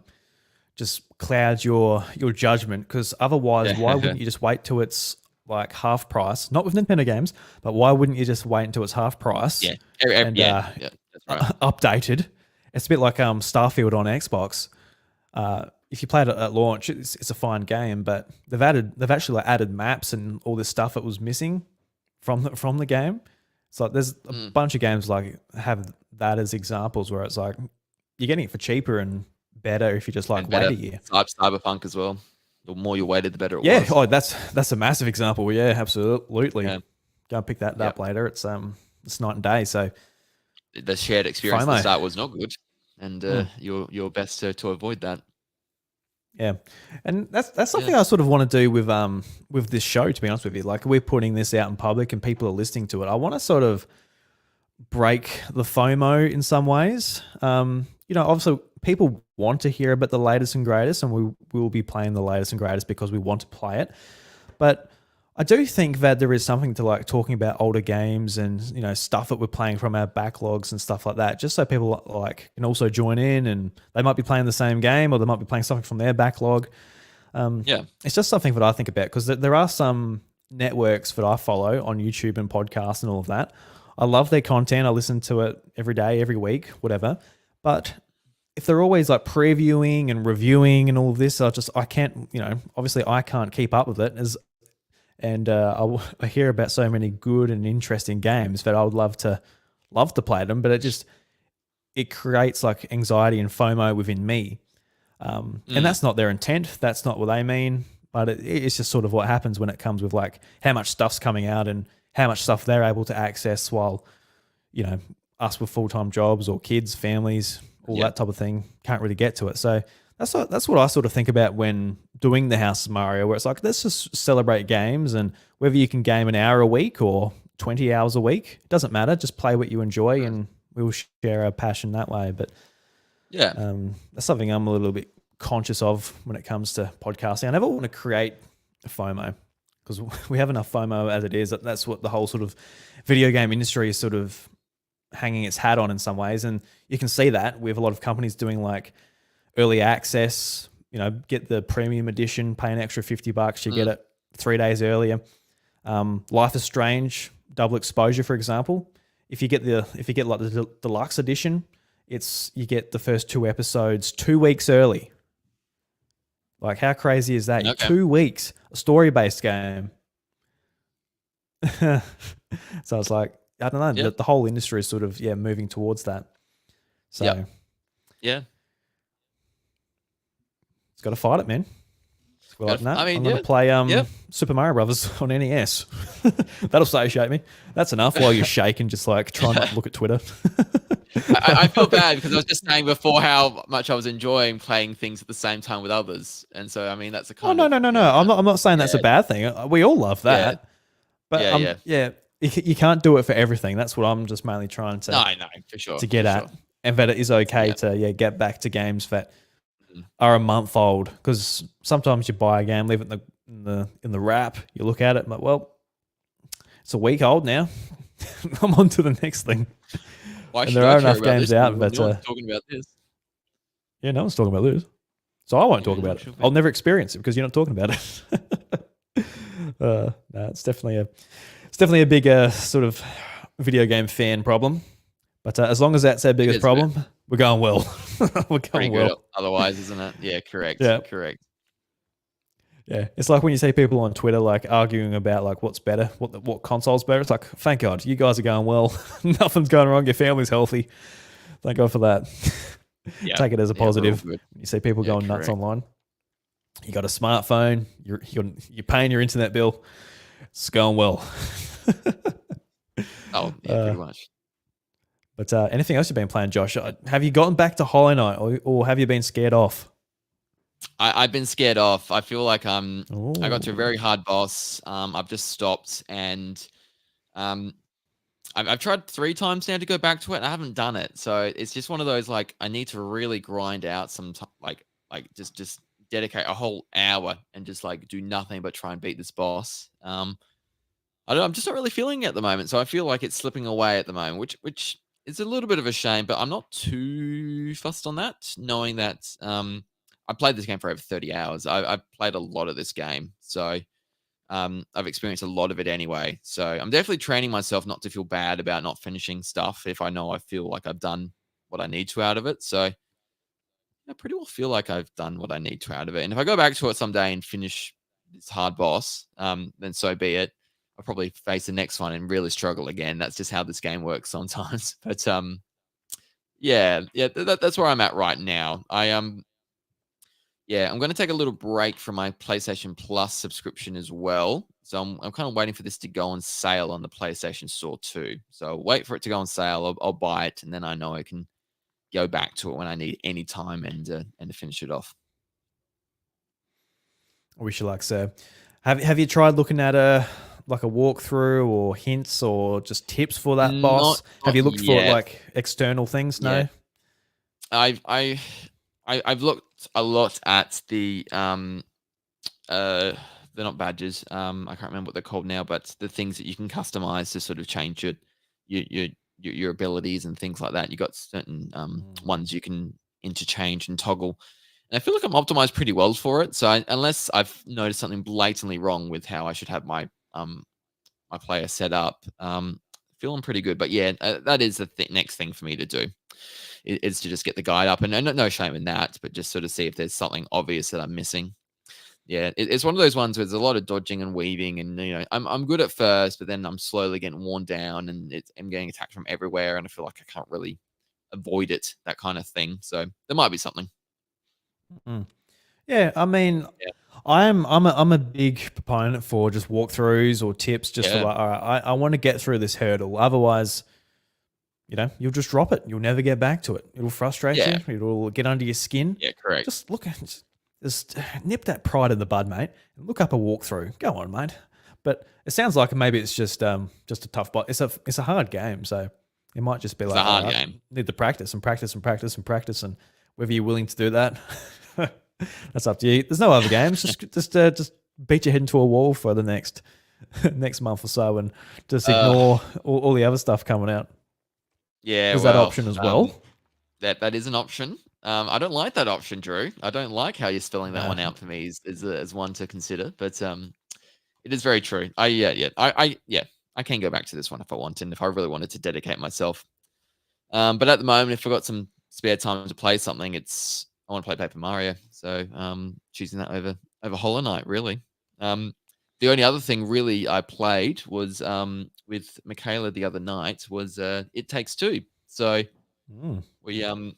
just clouds your judgment. Because otherwise, why Yeah, wouldn't you just wait till it's like half price? Not with Nintendo games, but why wouldn't you just wait until it's half price yeah, and yeah. That's right. updated? It's a bit like Starfield on Xbox. If you played it at launch, it's a fine game, but they've actually like added maps and all this stuff that was missing from the game. So there's a Mm, bunch of games like have that as examples where it's like you're getting it for cheaper and better if you just like And wait better a year. Cyberpunk as well. The more you waited, the better it Yeah, was. oh, that's a massive example. Yeah, absolutely. Yeah. Go and pick that Yep. up later. It's night and day. So The shared experience at the FOMO. start was not good, and Mm. you're best to avoid that. Yeah, and that's something Yeah. I sort of want to do with this show. To be honest with you, like we're putting this out in public and people are listening to it. I want to sort of break the FOMO in some ways. Obviously people want to hear about the latest and greatest, and we will be playing the latest and greatest because we want to play it. But I do think that there is something to like talking about older games and stuff that we're playing from our backlogs and stuff like that, just so people like can also join in and they might be playing the same game or they might be playing something from their backlog. Yeah. It's just something that I think about because there are some networks that I follow on YouTube and podcasts and all of that. I love their content. I listen to it every day, every week, whatever. But if they're always like previewing and reviewing and all of this, I can't, obviously I can't keep up with it I hear about so many good and interesting games that I would love to play them, but it creates like anxiety and FOMO within me. And that's not their intent. That's not what they mean. But it's just sort of what happens when it comes with like how much stuff's coming out and how much stuff they're able to access while, us with full-time jobs or kids, families, all that type of thing can't really get to it. So that's what I sort of think about when doing the House of Mario, where it's like, let's just celebrate games, and whether you can game an hour a week or 20 hours a week, it doesn't matter. Just play what you enjoy and we'll share our passion that way. But that's something I'm a little bit conscious of when it comes to podcasting. I never want to create a FOMO because we have enough FOMO as it is. That's what the whole sort of video game industry is sort of hanging its hat on in some ways. And you can see that with a lot of companies doing like early access, get the premium edition, pay an extra $50, you get it 3 days earlier. Life is Strange, double exposure, for example. If you get like the deluxe edition, you get the first 2 episodes 2 weeks early. Like, how crazy is that? Okay. 2 weeks, a story-based game. So it's like, I don't know, the whole industry is sort of, moving towards that. So, yeah. It's got to fight it, man. Like, no, I'm going to play Super Mario Brothers on NES. That'll satiate me. That's enough while you're shaking, just like try not to look at Twitter. I feel bad because I was just saying before how much I was enjoying playing things at the same time with others, and so I mean that's a kind of no. I'm not saying that's a bad thing. We all love that, but you can't do it for everything. That's what I'm just mainly trying to for sure to get at, and that it is okay to get back to games that are a month old, because sometimes you buy a game, leave it in the wrap, you look at it, and like, well, it's a week old now. I'm on to the next thing. Why and there are enough games out, but no one's talking about this. Yeah, no one's talking about this, so I won't talk about it. I'll never experience it because you're not talking about it. No, it's definitely a big sort of video game fan problem. But as long as that's our biggest problem, we're going well. We're going well. Good otherwise, isn't it? Yeah, correct. Yeah. Correct. Yeah, it's like when you see people on Twitter like arguing about like what's better, what console's better. It's like, thank God, you guys are going well. Nothing's going wrong. Your family's healthy. Thank God for that. Take it as a positive. You see people going nuts online. You got a smartphone. You're paying your internet bill. It's going well. Pretty much. But anything else you've been playing, Josh? Have you gotten back to Hollow Knight, or have you been scared off? I've been scared off. I feel like I got to a very hard boss. I've just stopped, and I've tried 3 times now to go back to it, and I haven't done it. So it's just one of those, like, I need to really grind out some like just dedicate a whole hour and just like do nothing but try and beat this boss. I don't know, I'm just not really feeling it at the moment. So I feel like it's slipping away at the moment, which is a little bit of a shame, but I'm not too fussed on that, knowing that I played this game for over 30 hours. I've played a lot of this game, so I've experienced a lot of it anyway. So I'm definitely training myself not to feel bad about not finishing stuff if I know I feel like I've done what I need to out of it. So I pretty well feel like I've done what I need to out of it. And if I go back to it someday and finish this hard boss, then so be it. I'll probably face the next one and really struggle again. That's just how this game works sometimes. But that's where I'm at right now. Yeah, I'm going to take a little break from my PlayStation Plus subscription as well. So I'm kind of waiting for this to go on sale on the PlayStation Store too. So I'll wait for it to go on sale. I'll buy it, and then I know I can go back to it when I need any time and to finish it off. I wish you luck, sir. Have you tried looking at a like a walkthrough or hints or just tips for that Not boss? Have not you looked for yet. like external things? Yeah, No. I've I, I've looked a lot at uh they're not badges. I can't remember what they're called now, but the things that you can customize to sort of change your your your abilities and things like that. You got certain Mm. ones you can interchange and toggle. And I feel like I'm optimized pretty well for it. So unless I've noticed something blatantly wrong with how I should have my player set up, feeling pretty good. But yeah, that is the next thing for me to do is to just get the guide up, and no shame in that, but just sort of see if there's something obvious that I'm missing. Yeah, it's one of those ones where there's a lot of dodging and weaving, and I'm good at first, but then I'm slowly getting worn down, and I'm getting attacked from everywhere, and I feel like I can't really avoid it, that kind of thing. So there might be something. Mm. Yeah, I mean, Yeah, I'm a big proponent for just walkthroughs or tips, just for yeah, like, all right, I want to get through this hurdle. Otherwise, you'll just drop it. You'll never get back to it. It'll frustrate yeah, you. It'll get under your skin. yeah. Correct. Just look at just nip that pride in the bud, mate, and look up a walkthrough. Go on, mate. But it sounds like maybe it's just a tough bot. It's a hard game, so it might just be It's a like, all hard right, game. need to practice and practice and practice and practice, and whether you're willing to do that, that's up to you. There's no other games. Just beat your head into a wall for the next next month or so, and just Uh, ignore all the other stuff coming out. yeah. There's that Well, option as well. that is an option. I don't like that option, Drew. I don't like how you're spelling that Nah. one out for me as one to consider. But it is very true. I can go back to this one if I want, and if I really wanted to dedicate myself. But at the moment, if I've got some spare time to play something, I want to play Paper Mario. So choosing that over Hollow Knight, really. The only other thing really I played was with Michaela the other night was It Takes Two. So Mm. we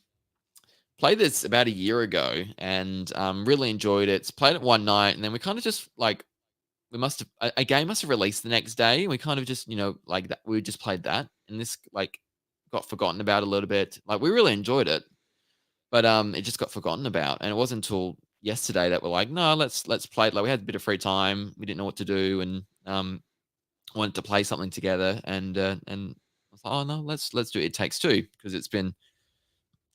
played this about a year ago and really enjoyed it. Played it one night, and then we kind of just like we must have a game must have released the next day. And we kind of just like that we just played that, and this like got forgotten about a little bit. Like we really enjoyed it, but it just got forgotten about, and it wasn't until yesterday that we're like, no, let's play it. Like we had a bit of free time, we didn't know what to do, and wanted to play something together, and I was like, oh no, let's do It Takes Two because it's been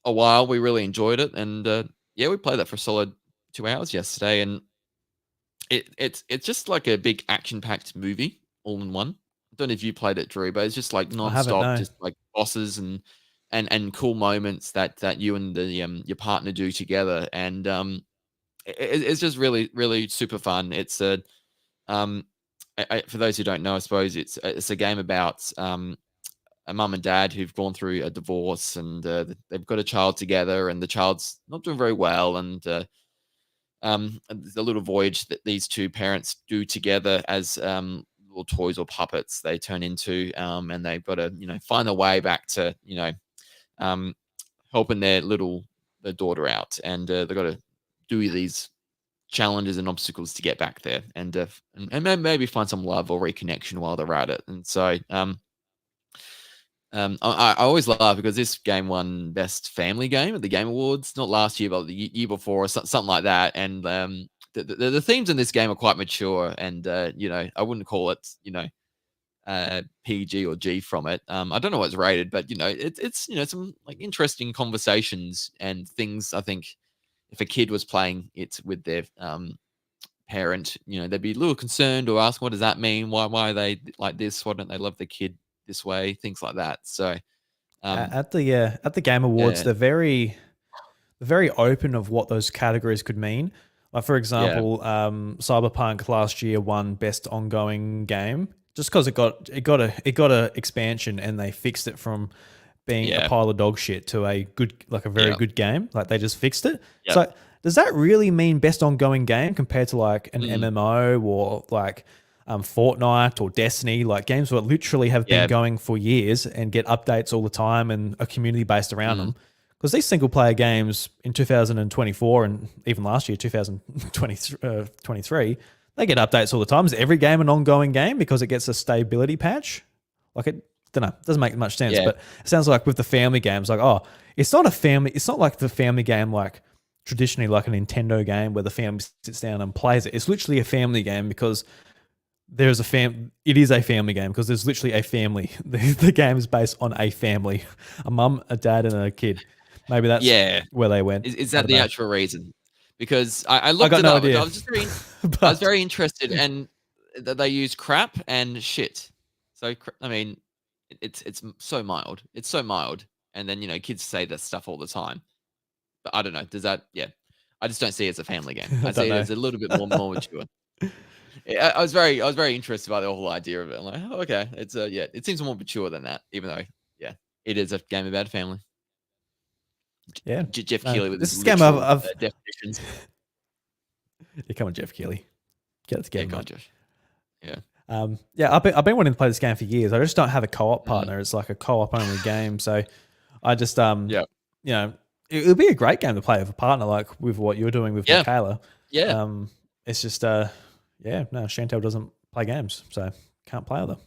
a while. We really enjoyed it, and yeah, we played that for a solid 2 hours yesterday, and it's just like a big action packed movie all in one. I don't know if you played it, Drew, but it's just like I haven't, nonstop, no. just like bosses and cool moments that you and the your partner do together, and it's just really super fun. It's a um for those who don't know, I suppose it's a game about a mum and dad who've gone through a divorce, and they've got a child together, and the child's not doing very well, and the little voyage that these two parents do together as little toys or puppets they turn into, and they've got to find their way back to um, helping their daughter out, and they've got to do these challenges and obstacles to get back there, and maybe find some love or reconnection while they're at it. And so I always laugh because this game won Best Family Game at the Game Awards, not last year, but the year before, or something like that. And the themes in this game are quite mature, and I wouldn't call it PG or G from it. I don't know what it's rated, but it's some like interesting conversations and things. I think if a kid was playing it with their parent, they'd be a little concerned or ask, what does that mean? Why are they like this? Why don't they love the kid this way? Things like that. So, um, At the Game Awards, yeah, they're very open of what those categories could mean. Like for yeah, example, Cyberpunk last year won Best Ongoing Game just because it got a expansion and they fixed it from being a yeah, pile of dog shit to a very yeah, good game. Like they just fixed it. yeah, So does that really mean Best Ongoing Game compared to like an mm, MMO or like Fortnite or Destiny, like games that literally have been yeah, going for years and get updates all the time and a community based around mm, them? because these single player games in 2024 and even last year 2023, they get updates all the time. Is every game an ongoing game because it gets a stability patch? Like it, don't know, doesn't make much sense. Yeah. But it sounds like with the family games, like it's not like the family game like traditionally like a Nintendo game where the family sits down and plays it. It's literally a family game because it is a family game because there's literally a family. The game is based on a family, a mum, a dad, and a kid. Maybe that's where they went. Is that the actual reason? Because I looked got it no up. idea. I was just I was very interested, and that they use crap and shit. So I mean, it's so mild. It's so mild, and then kids say that stuff all the time. But I don't know. Does that? Yeah, I just don't see it as a family game. I see it as a little bit more mature. I was very interested by the whole idea of it. I'm like, oh, okay, it's it seems more mature than that, even though it is a game about family. Yeah, Jeff Keighley with this his game of definitions. Yeah, come on, Jeff Keighley, get it together. Yeah, come on, Josh. Yeah. I've been wanting to play this game for years. I just don't have a co-op partner. It's like a co-op only game, so I just it would be a great game to play with a partner, like with what you're doing with Michaela. Yeah. It's just Chantel doesn't play games, so can't play with her.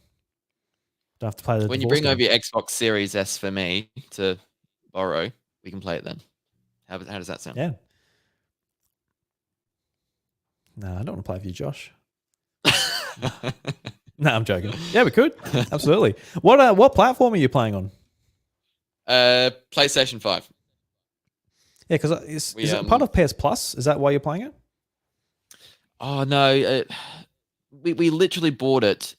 Don't have to play the. When you bring over your Xbox Series S for me to borrow, we can play it then. How does that sound? Yeah. No, I don't want to play with you, Josh. No, I'm joking. Yeah, we could. Absolutely. What platform are you playing on? PlayStation 5. Yeah, because is it part of PS Plus? Is that why you're playing it? Oh no, we literally bought it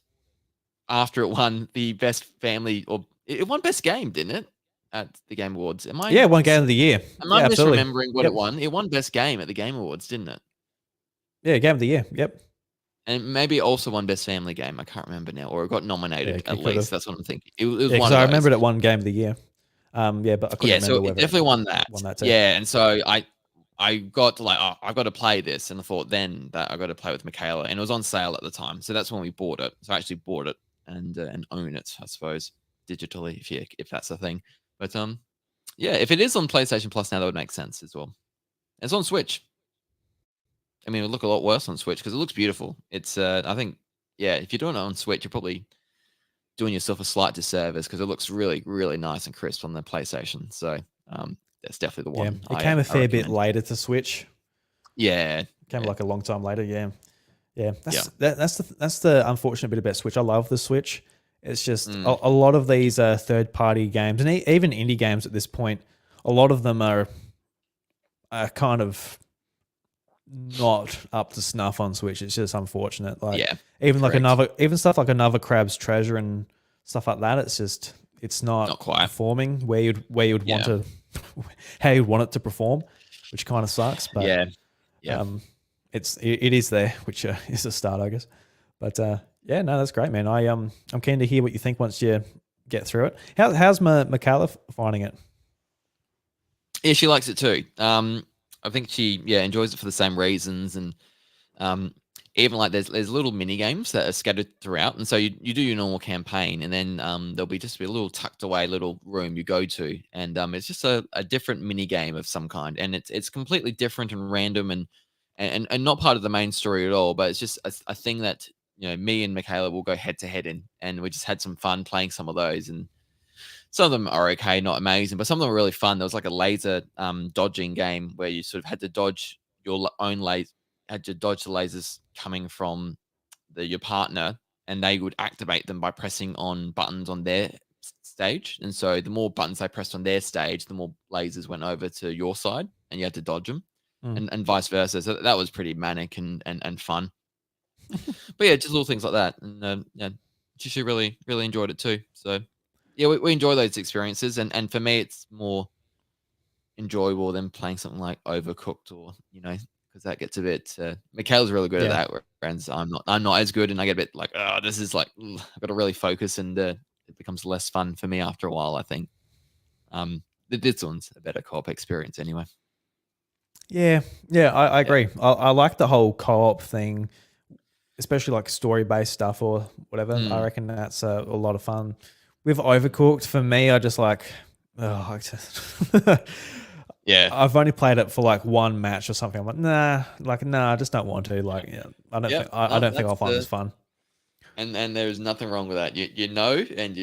after it won the best family, or it won best game, didn't it? At the Game Awards. It won Game of the Year. Am I misremembering what it won? It won best game at the Game Awards, didn't it? Yeah, Game of the Year. Yep. And maybe it also won best family game. I can't remember now, or it got nominated at least. That's what I'm thinking. It was one. I remembered it won Game of the Year. But I couldn't remember so whether it definitely won that. Too. Yeah, and so I got to I've got to play this, and I thought then that I got to play with Michaela, and it was on sale at the time, so that's when we bought it. So I actually bought it and own it, I suppose, digitally, if that's a thing. But if it is on PlayStation Plus now, that would make sense as well. It's on Switch. I mean, it would look a lot worse on Switch because it looks beautiful. It's I think if you're doing it on Switch, you're probably doing yourself a slight disservice because it looks really, really nice and crisp on the PlayStation. So that's definitely the one. It came a fair bit later to Switch. Yeah, came like a long time later. That's the unfortunate bit about Switch. I love the Switch. It's just a lot of these third-party games and even indie games at this point. A lot of them are kind of not up to snuff on Switch. It's just unfortunate. Even stuff like Another Crab's Treasure and stuff like that. It's not quite performing where you'd want to, how you'd want it to perform, which kind of sucks. But it is there, which is a start, I guess. But that's great, man. I'm keen to hear what you think once you get through it. How's Michaela finding it? Yeah, she likes it too. I think she enjoys it for the same reasons, and even like there's little mini games that are scattered throughout, and so you do your normal campaign, and then there'll be just a little tucked away little room you go to, and it's just a different mini game of some kind, and it's completely different and random and not part of the main story at all, but it's just a thing that me and Michaela will go head to head in, and we just had some fun playing some of those, and some of them are okay, not amazing, but some of them are really fun. There was like a laser dodging game where you sort of had to dodge your own laser, had to dodge the lasers coming from your partner, and they would activate them by pressing on buttons on their stage. And so the more buttons they pressed on their stage, the more lasers went over to your side, and you had to dodge them, and vice versa. So that was pretty manic and fun. But yeah, just little things like that, and she really, really enjoyed it too. So. Yeah, we enjoy those experiences, and for me, it's more enjoyable than playing something like Overcooked, or because that gets a bit. Michaela's really good at that, whereas I'm not as good, and I get a bit like, oh, this is like I've got to really focus, and it becomes less fun for me after a while. I think this one's a better co-op experience anyway. Yeah, I agree. I like the whole co-op thing, especially like story-based stuff or whatever. I reckon that's a lot of fun. With Overcooked, for me, I just like Oh, Yeah. I've only played it for like one match or something. I'm like, nah, I just don't want to. Like, yeah, I No, don't think I'll that's find this fun. and there's nothing wrong with that. You know, and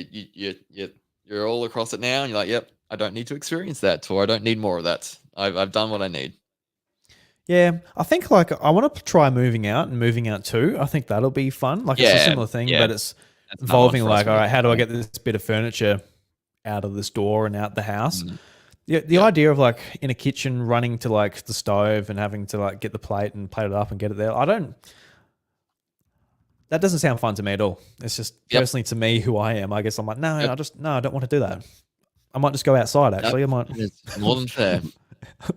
you're all across it now, and you're like, yep, I don't need to experience that, or I don't need more of that. I've done what I need. Yeah, I think like I want to try moving out and moving out too. I think that'll be fun. Like it's a Yeah, similar thing, yeah, but it's that's another one involving for us like, when all we right, get how do I there. get this bit of furniture out of this door and out the house? Mm, The yep. idea of like in a kitchen running to like the stove and having to like get the plate and plate it up and get it there. That doesn't sound fun to me at all. It's just Yep. personally to me who I am. I guess I'm like, no, Yep. I don't want to do that. I might just go outside That actually. I might is more than fair.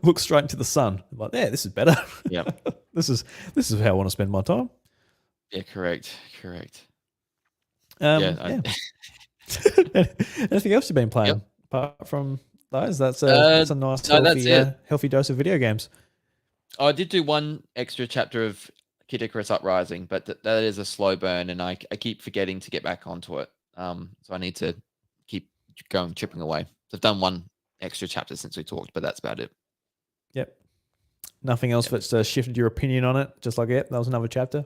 look straight into the sun. I'm like, yeah, this is better. Yep. This is how I want to spend my time. Yeah, correct. Correct. Yeah. Yeah. Anything else you've been Yep. playing apart from those? That's Uh, a nice no, that's it. healthy dose of video games. Oh, I did do one extra chapter of Kid Icarus Uprising, but that is a slow burn, and I keep forgetting to get back onto it. So I need to keep going, chipping away. So I've done one extra chapter since we talked, but that's about it. Yep. Nothing else Yep. that's shifted your opinion on it. Just like, yep, that was another chapter.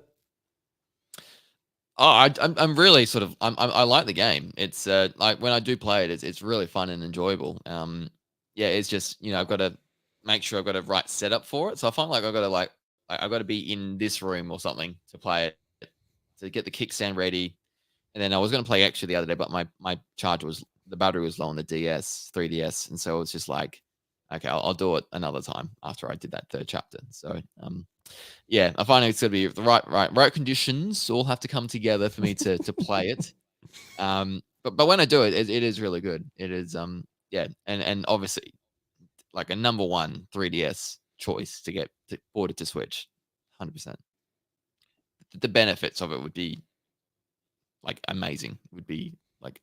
Oh, I'm really sort of I like the game. It's like when I do play it, it's really fun and enjoyable. Yeah, it's just I've got to make sure I've got a right setup for it. So I find like I've got to be in this room or something to play it, to get the kickstand ready. And then I was going to play extra the other day, but my the battery was low on the 3DS, and so it's just like, okay, I'll do it another time after I did that third chapter. So yeah, I find it's gonna be the right conditions all have to come together for me to play it. But when I do it, it is really good. It is yeah, and obviously like a number one 3DS choice to get ported to Switch, 100%. The benefits of it would be like amazing. Would be like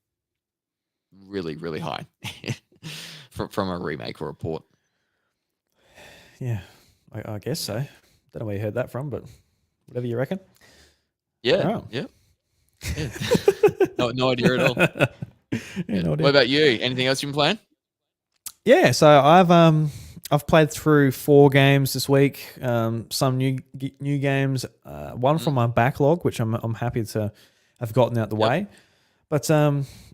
really really high from a remake or a port. Yeah, I guess so. Don't know where you heard that from, but whatever you reckon. Yeah, All yeah, yeah. No idea at all. right. Yeah. No idea. What about you? Anything else you've been playing? Yeah, so I've played through 4 games this week. Some new games. One from my backlog, which I'm happy to have gotten out the way. But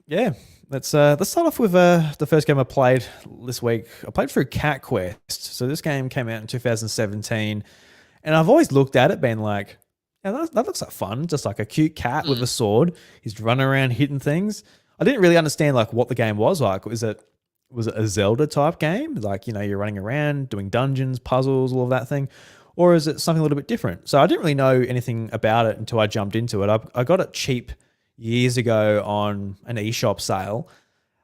yeah, let's start off with the first game I played this week. I played through Cat Quest. So this game came out in 2017, and I've always looked at it, being like, yeah, that looks like fun. Just like a cute cat with a sword. He's running around hitting things. I didn't really understand like what the game was like. Was it a Zelda type game? Like, you're running around doing dungeons, puzzles, all of that thing. Or is it something a little bit different? So I didn't really know anything about it until I jumped into it. I got it cheap years ago on an eShop sale,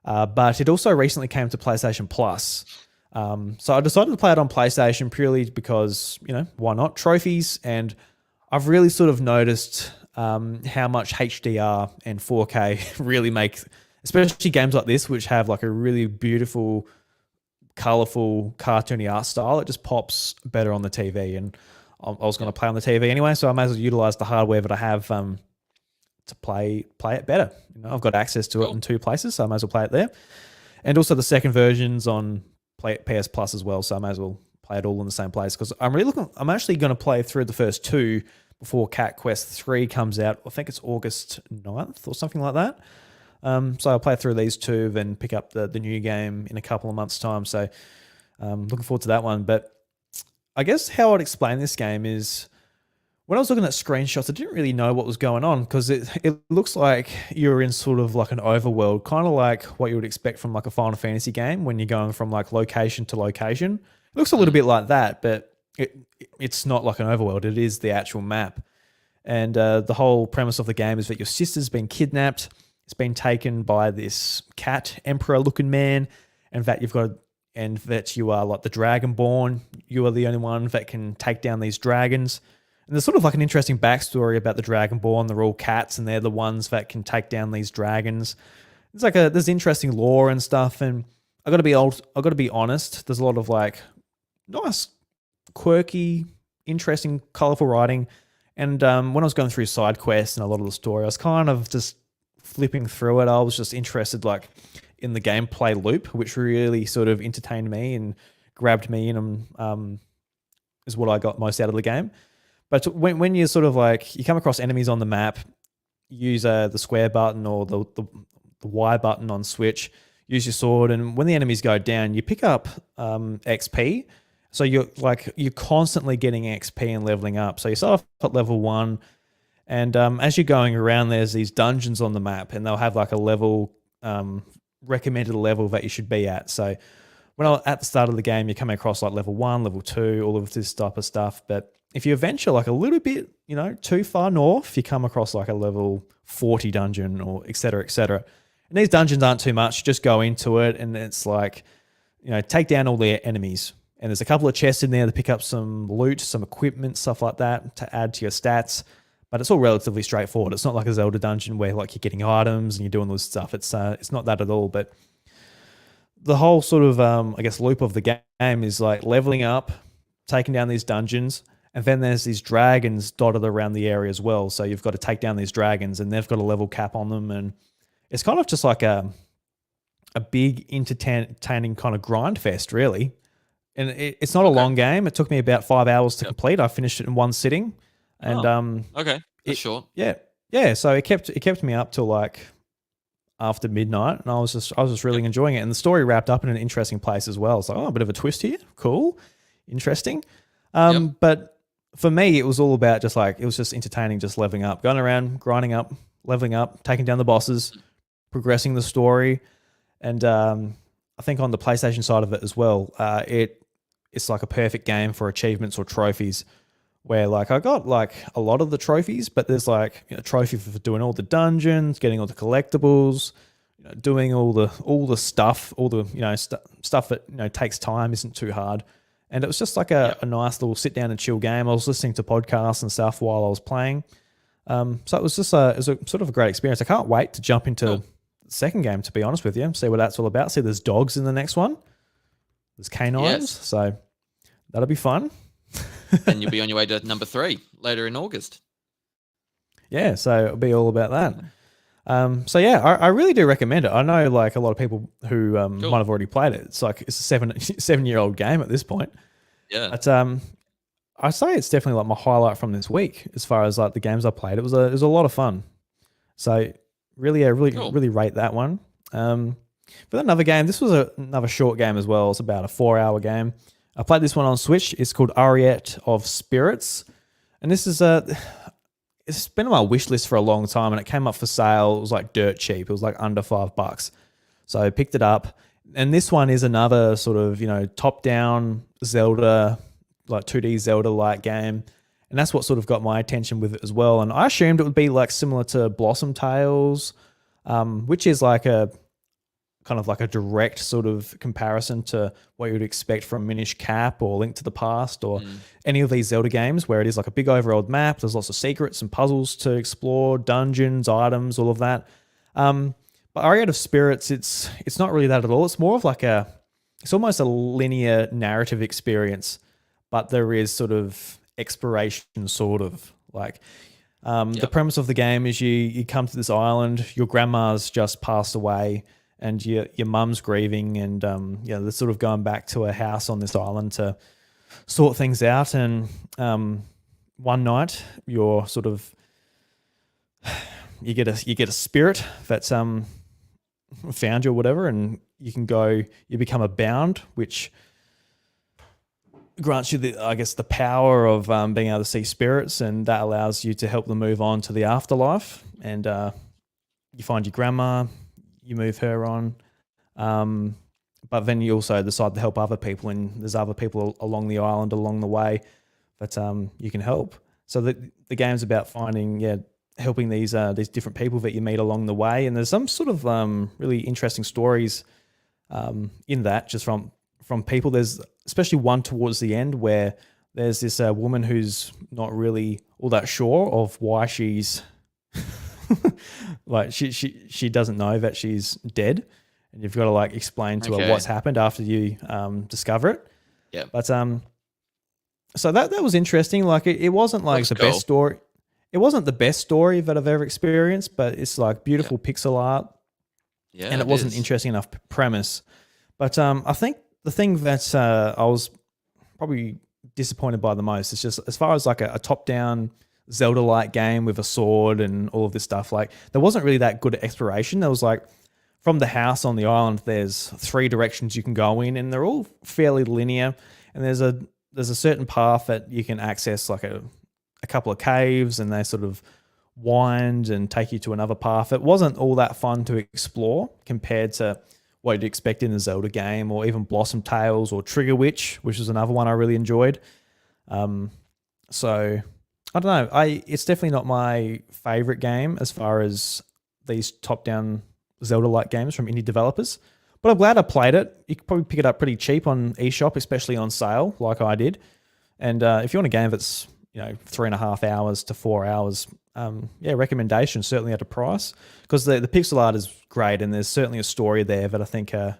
but it also recently came to PlayStation Plus. So I decided to play it on PlayStation purely because, why not? Trophies. And I've really sort of noticed how much HDR and 4K really make, especially games like this, which have like a really beautiful, colorful, cartoony art style. It just pops better on the TV. And I was going to play on the TV anyway, so I may as well utilize the hardware that I have to play it better. I've got access to it in 2 places, so I might as well play it there. And also the second version's on PS Plus as well, so I might as well play it all in the same place, because I'm actually going to play through the first 2 before Cat Quest 3 comes out. I think it's August 9th or something like that. So I'll play through these 2, then pick up the new game in a couple of months' time. So looking forward to that one. But I guess how I'd explain this game is, when I was looking at screenshots, I didn't really know what was going on, because it looks like you're in sort of like an overworld, kind of like what you would expect from like a Final Fantasy game when you're going from like location to location. It looks a little bit like that, but it's not like an overworld. It is the actual map. And the whole premise of the game is that your sister's been kidnapped. It's been taken by this cat emperor-looking man, and that you are like the Dragonborn. You are the only one that can take down these dragons. And there's sort of like an interesting backstory about the Dragonborn. They're all cats, and they're the ones that can take down these dragons. It's like there's interesting lore and stuff. And I got to be honest. There's a lot of like nice, quirky, interesting, colorful writing. And when I was going through side quests and a lot of the story, I was kind of just flipping through it. I was just interested, like, in the gameplay loop, which really sort of entertained me and grabbed me in, is what I got most out of the game. But when you sort of like you come across enemies on the map, use the square button or the Y button on Switch, use your sword, and when the enemies go down, you pick up XP. So you're constantly getting XP and leveling up. So you start off at level 1, and as you're going around, there's these dungeons on the map, and they'll have like a level recommended level that you should be at. So at the start of the game, you're coming across like level 1, level 2, all of this type of stuff. But if you venture like a little bit, too far north, you come across like a level 40 dungeon or et cetera, et cetera. And these dungeons aren't too much. Just go into it, and it's like, take down all the enemies. And there's a couple of chests in there to pick up some loot, some equipment, stuff like that to add to your stats. But it's all relatively straightforward. It's not like a Zelda dungeon where like you're getting items and you're doing all this stuff. It's not that at all. But the whole sort of loop of the game is like leveling up, taking down these dungeons, and then there's these dragons dotted around the area as well. So you've got to take down these dragons, and they've got a level cap on them, and it's kind of just like a big entertaining kind of grind fest, really. And it's not a long game. It took me about 5 hours to complete. I finished it in one sitting, and okay, that's short. Yeah. So it kept me up till like after midnight, and I was just really enjoying it. And the story wrapped up in an interesting place as well. It's like, a bit of a twist here, cool, interesting. But for me, it was all about just like it was just entertaining, just leveling up, going around, grinding up, leveling up, taking down the bosses, progressing the story, and I think on the PlayStation side of it as well, it's like a perfect game for achievements or trophies, where like I got like a lot of the trophies, but there's like trophy for doing all the dungeons, getting all the collectibles, doing all the stuff, all the stuff that takes time, isn't too hard. And it was just like a nice little sit down and chill game. I was listening to podcasts and stuff while I was playing. So it was just it was a sort of a great experience. I can't wait to jump into the second game, to be honest with you, see what that's all about. See, there's dogs in the next one. There's canines, so that'll be fun. And you'll be on your way to number 3 later in August. Yeah, so it'll be all about that. So yeah, I really do recommend it. I know like a lot of people who might have already played it. It's like it's a 7-year-old game at this point. Yeah. But I say it's definitely like my highlight from this week as far as like the games I played. It was a lot of fun. So really rate that one. But another game, this was another short game as well. It's about a 4-hour game. I played this one on Switch. It's called Arietta of Spirits. And this is it's been on my wish list for a long time, and it came up for sale. It was like dirt cheap. It was like under $5. So I picked it up. And this one is another sort of, top-down Zelda, like 2D Zelda-like game. And that's what sort of got my attention with it as well. And I assumed it would be like similar to Blossom Tales, which is like a kind of like a direct sort of comparison to what you would expect from Minish Cap or Link to the Past or any of these Zelda games, where it is like a big overworld map. There's lots of secrets and puzzles to explore, dungeons, items, all of that. But Arietta of Spirits, it's not really that at all. It's more of like it's almost a linear narrative experience, but there is sort of exploration, sort of like the premise of the game is you come to this island, your grandma's just passed away, and your mum's grieving, and they're sort of going back to a house on this island to sort things out. And one night you're sort of you get a spirit that's found you or whatever, and you become a bound, which grants you the power of being able to see spirits, and that allows you to help them move on to the afterlife. And you find your grandma, you move her on, but then you also decide to help other people, and there's other people along the island along the way that you can help. So the game's about helping these different people that you meet along the way, and there's some sort of really interesting stories in that, just from people. There's especially one towards the end where there's this woman who's not really all that sure of why she's like she doesn't know that she's dead, and you've got to like explain to her what's happened after you discover it. Yeah. But so that was interesting. Like it wasn't like the best story. It wasn't the best story that I've ever experienced, but it's like beautiful pixel art. Yeah, and it it wasn't is. interesting enough premise. But I think the thing that I was probably disappointed by the most is just as far as like a top-down Zelda-like game with a sword and all of this stuff. Like there wasn't really that good exploration. There was like from the house on the island, there's three directions you can go in, and they're all fairly linear. And there's a certain path that you can access, like a couple of caves, and they sort of wind and take you to another path. It wasn't all that fun to explore compared to what you'd expect in a Zelda game, or even Blossom Tales or Trigger Witch, which is another one I really enjoyed. So I don't know. It's definitely not my favorite game as far as these top-down Zelda-like games from indie developers. But I'm glad I played it. You could probably pick it up pretty cheap on eShop, especially on sale, like I did. And if you want a game that's 3.5 hours to 4 hours, recommendation certainly at a price, because the pixel art is great, and there's certainly a story there that I think can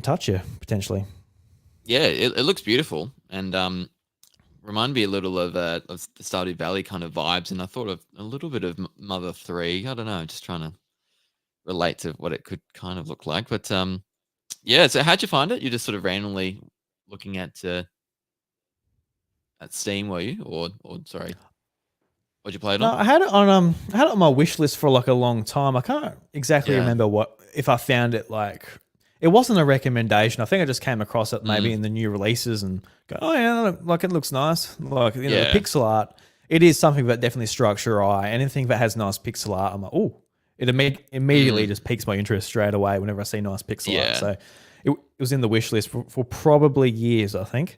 touch you potentially. Yeah, it looks beautiful, and remind me a little of the Stardew Valley kind of vibes, and I thought of a little bit of Mother 3. I don't know, just trying to relate to what it could kind of look like. But yeah. So how'd you find it? You just sort of randomly looking at Steam, were you? Or sorry, what'd you play it No, on? I had it on my wish list for like a long time. I can't exactly Yeah. remember what if I found it like. It wasn't a recommendation. I think I just came across it maybe Mm, in the new releases and go, oh yeah, like it looks nice. Like the yeah. pixel art. It is something that definitely strikes your eye. Anything that has nice pixel art, I'm like, oh, it immediately Mm, just piques my interest straight away whenever I see nice pixel art. yeah. So it was in the wish list for probably years, I think.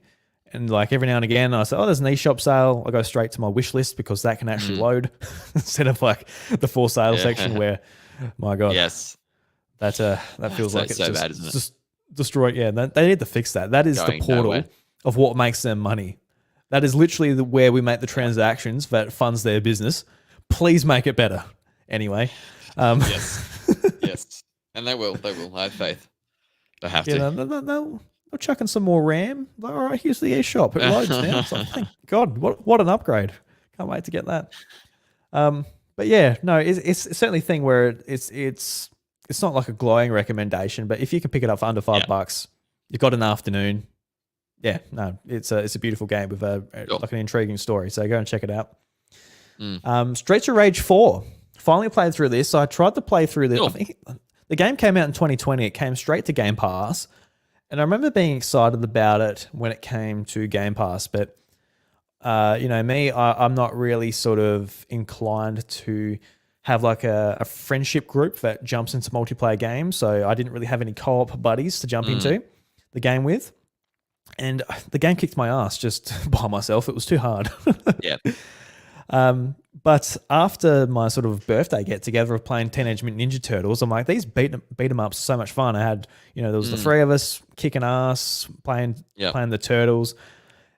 And like every now and again, I say, "Oh, there's an eShop sale." I go straight to my wish list because that can actually Mm, load instead of like the for sale section yeah. where, my God, Yes. that feels like It's it's so bad, isn't it? just destroyed. Yeah, they need to fix that. That is the Going nowhere. portal of what makes them money. That is literally where we make the transactions that funds their business. Please make it better. Anyway, Yes. Yes. And they will. They will. I have faith. They have you to. know, they'll chuck in some more RAM. Like, all right, here's the eShop. It loads now. It's like, thank God, what an upgrade. Can't wait to get that. But yeah, no, it's certainly a thing where it's not like a glowing recommendation, but if you can pick it up for under Yeah. $5, you've got an afternoon. Yeah, no, it's a beautiful game with Sure. like an intriguing story. So go and check it out. Mm. Streets of Rage 4. Finally played through this. So I tried to play through this. Sure. I think the game came out in 2020. It came straight to Game Pass. And I remember being excited about it when it came to Game Pass. But, me, I'm not really sort of inclined to have like a friendship group that jumps into multiplayer games. So I didn't really have any co-op buddies to jump Mm. into the game with. And the game kicked my ass just by myself. It was too hard. Yeah. But after my sort of birthday get together of playing Teenage Mutant Ninja Turtles, I'm like, these beat 'em ups are so much fun. I had, there was the three of us kicking ass, playing Yeah. the turtles,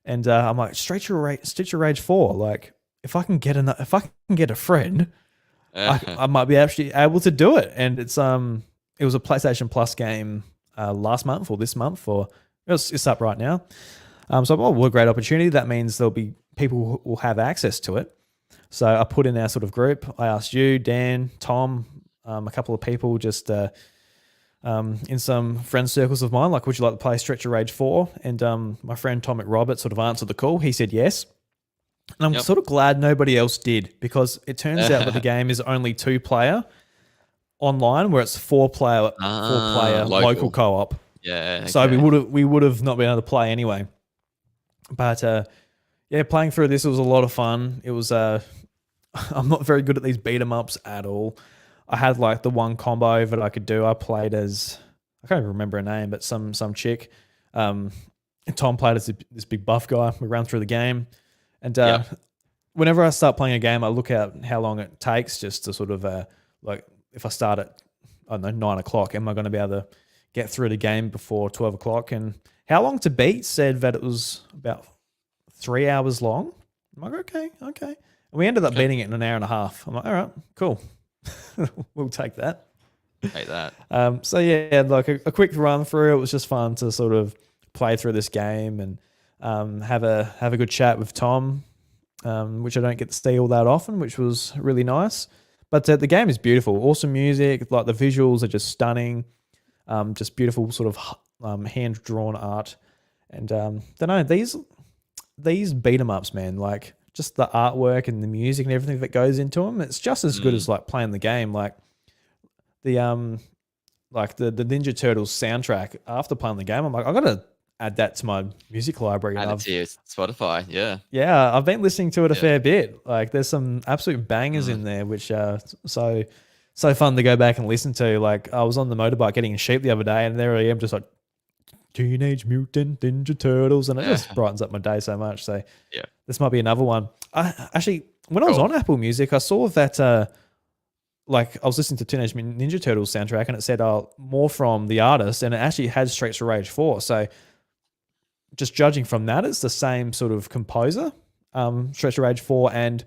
and I'm like, Streets of Rage 4. Like, if I can get a friend, I might be actually able to do it. And it was a PlayStation Plus game last month or this month, or it's up right now. So, what a great opportunity. That means there'll be people who will have access to it. So I put in our sort of group. I asked you, Dan, Tom, a couple of people just in some friend circles of mine, like, would you like to play Stretch of Rage 4? And my friend Tom McRobert sort of answered the call. He said yes. And I'm Yep. sort of glad nobody else did, because it turns out that the game is only 2-player online, where it's 4-player local co-op. Yeah. So Okay. we would have not been able to play anyway. But yeah, playing through this was a lot of fun. It was I'm not very good at these beat 'em ups at all. I had like the one combo that I could do. I played as, I can't even remember her name, but some chick. Tom played as this big buff guy. We ran through the game, and Yep. whenever I start playing a game, I look at how long it takes just to sort of like, if I start at, I don't know, 9 o'clock, am I going to be able to get through the game before 12 o'clock? And How Long to Beat said that it was about 3 hours long. I'm like, okay. And we ended up Okay. beating it in an hour and a half. I'm like, all right, cool. We'll take that. Hate that. So yeah, like a quick run through. It was just fun to sort of play through this game and have a good chat with Tom, which I don't get to see all that often, which was really nice. But the game is beautiful. Awesome music. Like the visuals are just stunning. Just beautiful sort of hand drawn art. And don't know, these beat 'em ups, man. Like just the artwork and the music and everything that goes into them. It's just as good as like playing the game. The the Ninja Turtles soundtrack. After playing the game, I'm like, I gotta add that to my music library. Add it to your Spotify. Yeah. Yeah, I've been listening to it a Yeah. fair bit. Like, there's some absolute bangers in there, which are so fun to go back and listen to. Like, I was on the motorbike getting a sheep the other day, and there I am, just like Teenage Mutant Ninja Turtles, and it just brightens up my day so much. So, Yeah. this might be another one. I actually, when I was on Apple Music, I saw that. Like, I was listening to Teenage Mutant Ninja Turtles soundtrack, and it said more from the artist, and it actually had Streets of Rage 4. So, just judging from that, it's the same sort of composer, Streets of Rage 4 and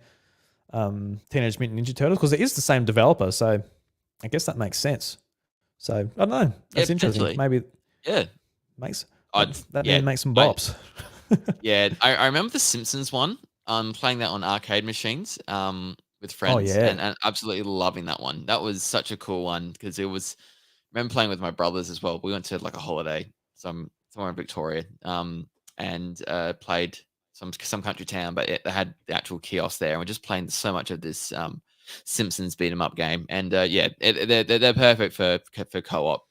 Teenage Mutant Ninja Turtles, because it is the same developer. So I guess that makes sense. So I don't know. That's interesting. Maybe makes that man makes some bops. I remember the Simpsons one. Playing that on arcade machines with friends, and absolutely loving that one. That was such a cool one because it was. I remember playing with my brothers as well. We went to like a holiday, somewhere in Victoria, and played some country town, but they had the actual kiosk there, and we're just playing so much of this Simpsons beat 'em up game, and they're perfect for co-op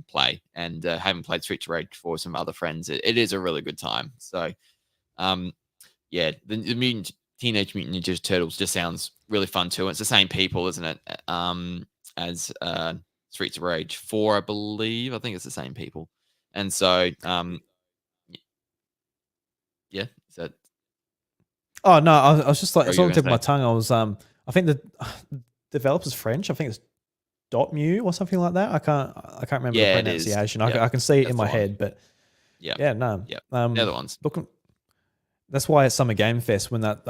play. And having played Streets of Rage for some other friends, it is a really good time. So, the Teenage Mutant Ninja Turtles just sounds really fun too. It's the same people, isn't it? As Streets of Rage 4, I believe. I think it's the same people. And so, is that? Oh no, I was just like, it's on the tip of my tongue. I was, I think the developer's French. I think it's .mu or something like that. I can't remember the pronunciation. I can see it in my head, but they're the ones. That's why at Summer Game Fest, when that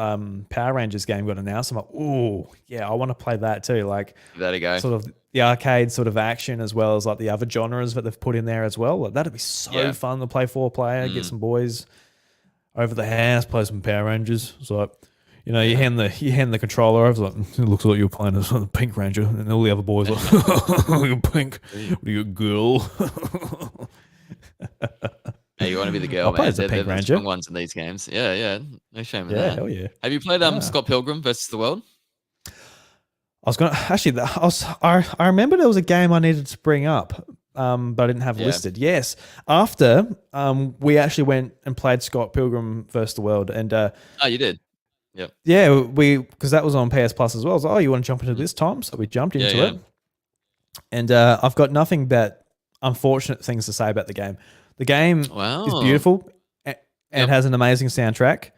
Power Rangers game got announced, I'm like, oh yeah, I want to play that too. Like, there you go. Sort of the arcade sort of action, as well as like the other genres that they've put in there as well. Like, that'd be so fun to play 4-player, get some boys over the house, play some Power Rangers. It's like, you know, you hand the controller over, like, it looks like you're playing as a Pink Ranger, and all the other boys like, you're pink, what are you, a girl? Hey, you want to be the girl, man? They're Pink the Ranger. strong ones in these games. Yeah. No shame in that. Hell yeah. Have you played Scott Pilgrim versus the World? I was gonna actually. I remember there was a game I needed to bring up, but I didn't have it listed. Yes, after we actually went and played Scott Pilgrim versus the World, and you did. Yep. Yeah, because that was on PS Plus as well. I was like, oh, you want to jump into this, Tom? So we jumped into it, and I've got nothing but unfortunate things to say about the game. The game is beautiful and has an amazing soundtrack,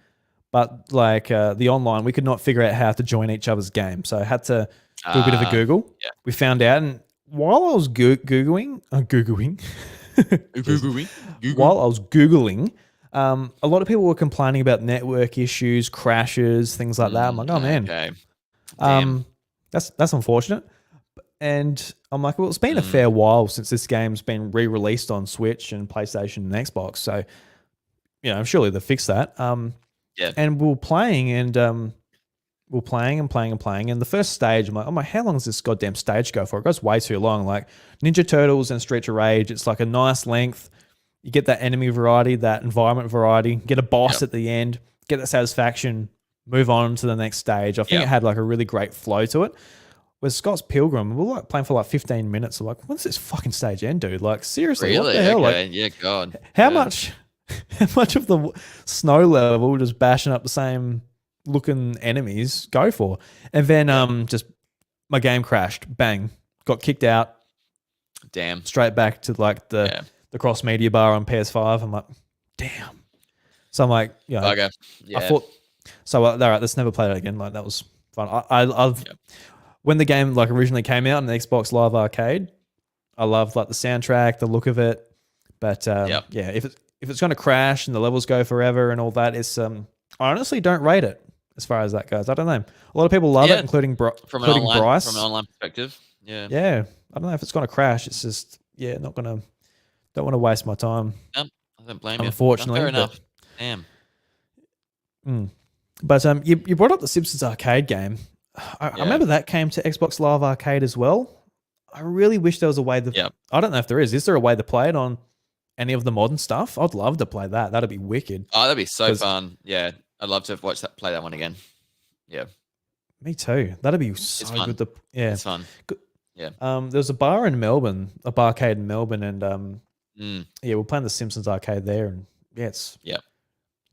but like the online, we could not figure out how to join each other's game, so I had to do a bit of a Google. Yeah. We found out, and while I was Googling, while I was Googling, a lot of people were complaining about network issues, crashes, things like that. I'm like, oh man, that's unfortunate. And I'm like, well, it's been a fair while since this game's been re-released on Switch and PlayStation and Xbox, so you know, surely they'll fix that. And we were playing, and and the first stage, I'm like, oh my, how long does this goddamn stage go for? It goes way too long. Like Ninja Turtles and Streets of Rage, it's like a nice length. You get that enemy variety, that environment variety, get a boss at the end, get that satisfaction, move on to the next stage. I think it had like a really great flow to it. With Scott's Pilgrim, we were like playing for like 15 minutes. I'm like, when's this fucking stage end, dude? Like, seriously, really? What the hell? Okay. Like, yeah, God. How much of the snow level just bashing up the same looking enemies go for? And then just my game crashed. Bang. Got kicked out. Damn. Straight back to like the cross media bar on PS5. I'm like, damn. So I'm like, I thought, so all right, let's never play that again. Like, that was fun. I've when the game like originally came out on the Xbox Live Arcade, I loved like the soundtrack, the look of it. But if it's going to crash and the levels go forever and all that, I honestly don't rate it as far as that goes. I don't know. A lot of people love it, including Bryce. From an online perspective. Yeah. Yeah. I don't know if it's going to crash. It's just don't want to waste my time. I don't blame you. Unfortunately, fair enough. Damn. But you brought up the Simpsons arcade game. I Yeah. remember that came to Xbox Live Arcade as well. I really wish there was a way to. Yeah. I don't know if there is. Is there a way to play it on any of the modern stuff? I'd love to play that. That'd be wicked. Oh, that'd be so 'Cause fun. Yeah. I'd love to play that one again. Yeah. me too. That'd be It's so fun. good to. Yeah. It's fun. Yeah. There was a bar in Melbourne, a barcade in Melbourne, and Mm. yeah, we're playing the Simpsons arcade there, and yeah, it's Yeah.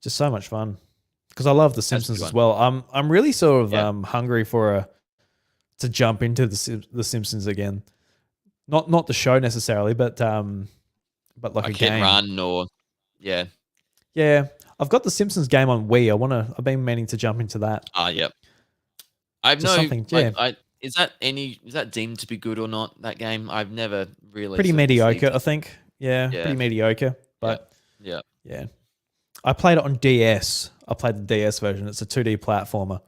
just so much fun because I love the That's a Simpsons good as one. well. I'm really sort of Yeah. hungry for to jump into the Simpsons again. Not the show necessarily, but like a Like Hit and game. Run or yeah. Yeah, I've got the Simpsons game on Wii. I've been meaning to jump into that. Yep. I've Just no something, like yeah, is that deemed to be good or not, that game? I've never really pretty sort of mediocre, received I think. Yeah, Yeah. pretty mediocre. Yeah. But Yeah. yeah, I played it on DS. I played the DS version. It's a 2D platformer,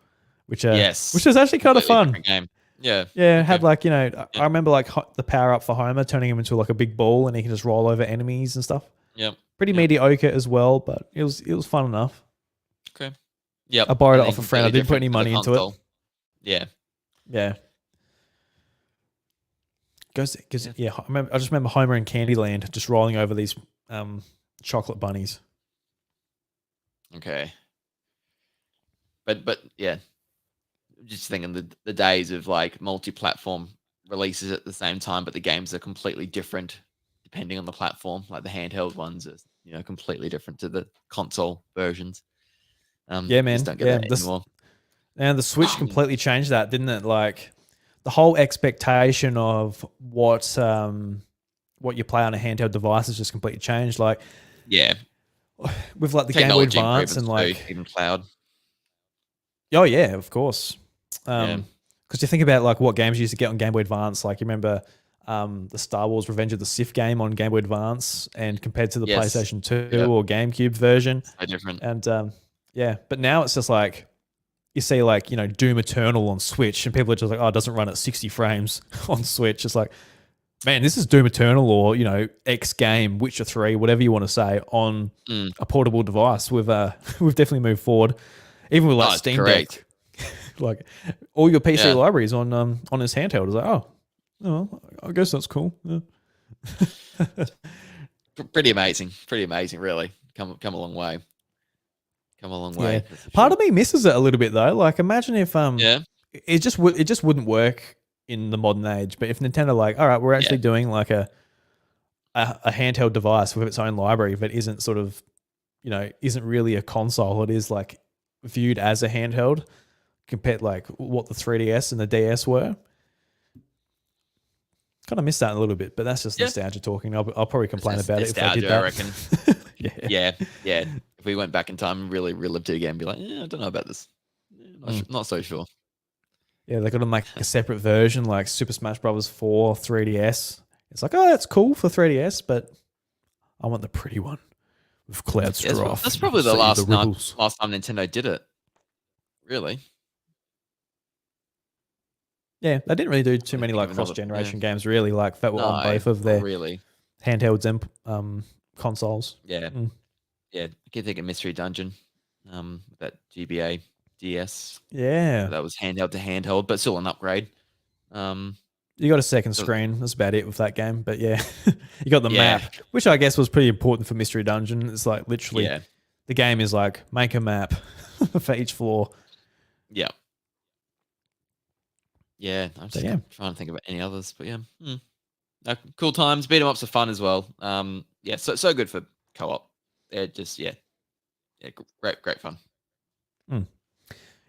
which Yes. is actually kind of Completely fun. different game. Yeah. Yeah, it Okay. had like Yeah. I remember like the power up for Homer, turning him into like a big ball, and he can just roll over enemies and stuff. Yep. Pretty Yep. mediocre as well, but it was fun enough. Okay. Yep. I borrowed And it then off a friend. I completely didn't put any different to the money into it. console. Yeah. Yeah. Goes, Yeah. yeah. I just remember Homer in Candyland just rolling over these chocolate bunnies. Okay. But yeah, just thinking the days of like multi-platform releases at the same time, but the games are completely different depending on the platform. Like the handheld ones are, completely different to the console versions. Yeah, man. Just don't get Yeah, that anymore. and the Switch completely changed that, didn't it? Like the whole expectation of what you play on a handheld device has just completely changed. Like Yeah, with like the Game Boy technology Advance improvements and too, like, even cloud. oh yeah, of course. Yeah. Because you think about like what games you used to get on Game Boy Advance, like you remember the Star Wars Revenge of the Sith game on Game Boy Advance, and compared to the Yes. PlayStation 2 Yep. or GameCube version, So different. and yeah, but now it's just like you see like Doom Eternal on Switch, and people are just like, oh, it doesn't run at 60 frames on Switch. It's like, man, this is Doom Eternal or X game, Witcher 3, whatever you want to say, on a portable device. We've definitely moved forward, even with like Steam correct. Deck. Like all your PC Yeah. libraries on this handheld. It's like, oh, well, I guess that's cool. Yeah. Pretty amazing. Pretty amazing, really. Come a long way. Come a long way. Yeah. that's for Part sure. of me misses it a little bit though. Like imagine if Yeah. it just wouldn't work in the modern age. But if Nintendo like, all right, we're actually doing like a handheld device with its own library that isn't sort of isn't really a console. It is like viewed as a handheld compared like what the 3DS and the DS were. Kind of miss that a little bit, but that's just Yeah. nostalgia talking. I'll probably complain That's about it if I did nostalgia, that. I reckon. Yeah. Yeah. If we went back in time and really relived it again, be like, I don't know about this. Not so sure. Yeah, they're gonna make a separate version like Super Smash Bros. 4 3DS. It's like, oh, that's cool for 3DS, but I want the pretty one with Cloud Yeah, Strife. that's probably the See last riddles. time Nintendo did it. Really? Yeah, they didn't really do too many think like of another- cross-generation games, really, like that were on No, both of not their really. handhelds and consoles. Yeah. Mm. Yeah. I can think of Mystery Dungeon. That GBA DS. Yeah, That was handheld to handheld, but still an upgrade. you got a second So- screen. That's about it with that game. But yeah, you got the Yeah. map, which I guess was pretty important for Mystery Dungeon. It's like literally Yeah. the game is like make a map for each floor. Yeah. Yeah. I'm just yeah. trying to think about any others, but yeah. Cool times. Beat 'em ups are fun as well. Yeah. So good for co-op. They're just yeah, great fun.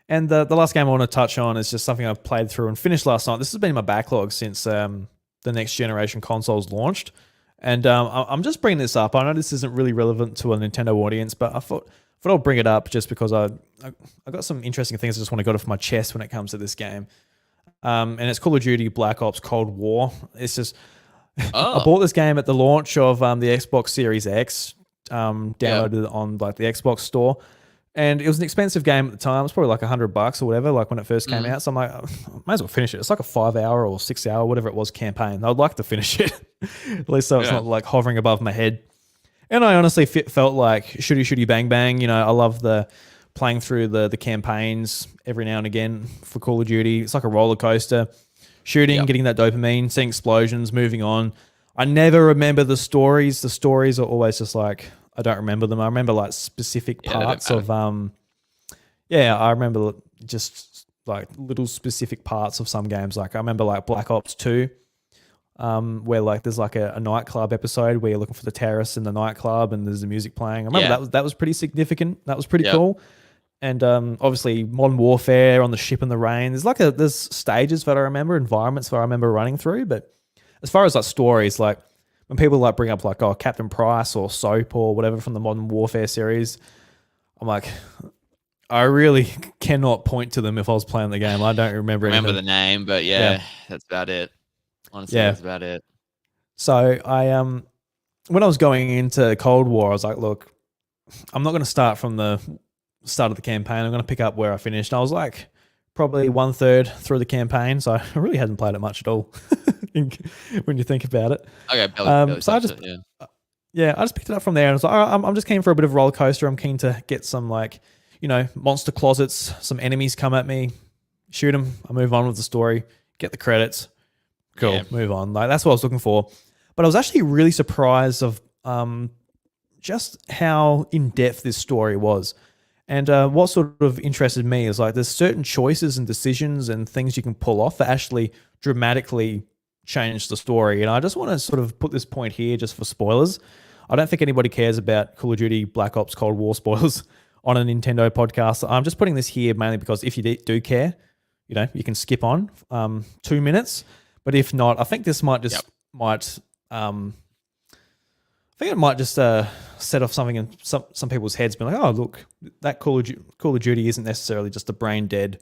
And the last game I want to touch on is just something I've played through and finished last night. This has been in my backlog since the next generation consoles launched. And I'm just bringing this up. I know this isn't really relevant to a Nintendo audience, but I thought I'll bring it up just because I got some interesting things I just want to get off my chest when it comes to this game. And it's Call of Duty Black Ops Cold War. It's just I bought this game at the launch of the Xbox Series X, downloaded it on like the Xbox store. And it was an expensive game at the time. It was probably like $100 or whatever, like when it first came out. So I'm like, I might as well finish it. It's like a 5-hour or 6-hour, whatever it was, campaign. I'd like to finish it, at least so it's not like hovering above my head. And I honestly felt like shooty bang bang. I love the playing through the campaigns every now and again for Call of Duty. It's like a roller coaster. Shooting, getting that dopamine, seeing explosions, moving on. I never remember the stories. The stories are always just like, I don't remember them. I remember like specific parts of I remember just like little specific parts of some games. Like I remember like Black Ops 2, where like there's like a nightclub episode where you're looking for the terrorists in the nightclub and there's the music playing. I remember that was pretty significant. That was pretty cool. And obviously Modern Warfare on the ship in the rain. There's stages that I remember, environments that I remember running through. But as far as like stories, like when people like bring up like Captain Price or Soap or whatever from the Modern Warfare series, I'm like, I really cannot point to them if I was playing the game. I don't remember the name, but that's about it. Honestly, that's about it. So when I was going into Cold War, I was like, look, I'm not going to start from the start of the campaign. I'm going to pick up where I finished. And I was like probably 1/3 through the campaign, so I really hadn't played it much at all when you think about it. Okay, so I just I just picked it up from there, and I was like, I'm just keen for a bit of a roller coaster. I'm keen to get some like, monster closets, some enemies come at me, shoot them, I move on with the story, get the credits, cool, move on. Like that's what I was looking for. But I was actually really surprised of just how in depth this story was. And what sort of interested me is like there's certain choices and decisions and things you can pull off that actually dramatically change the story. And I just want to sort of put this point here just for spoilers. I don't think anybody cares about Call of Duty Black Ops Cold War spoilers on a Nintendo podcast. I'm just putting this here mainly because if you do care, you can skip on 2 minutes. But if not, I think this might just I think it might just set off something in some people's heads, being like, oh, look, that Call of Duty isn't necessarily just a brain-dead,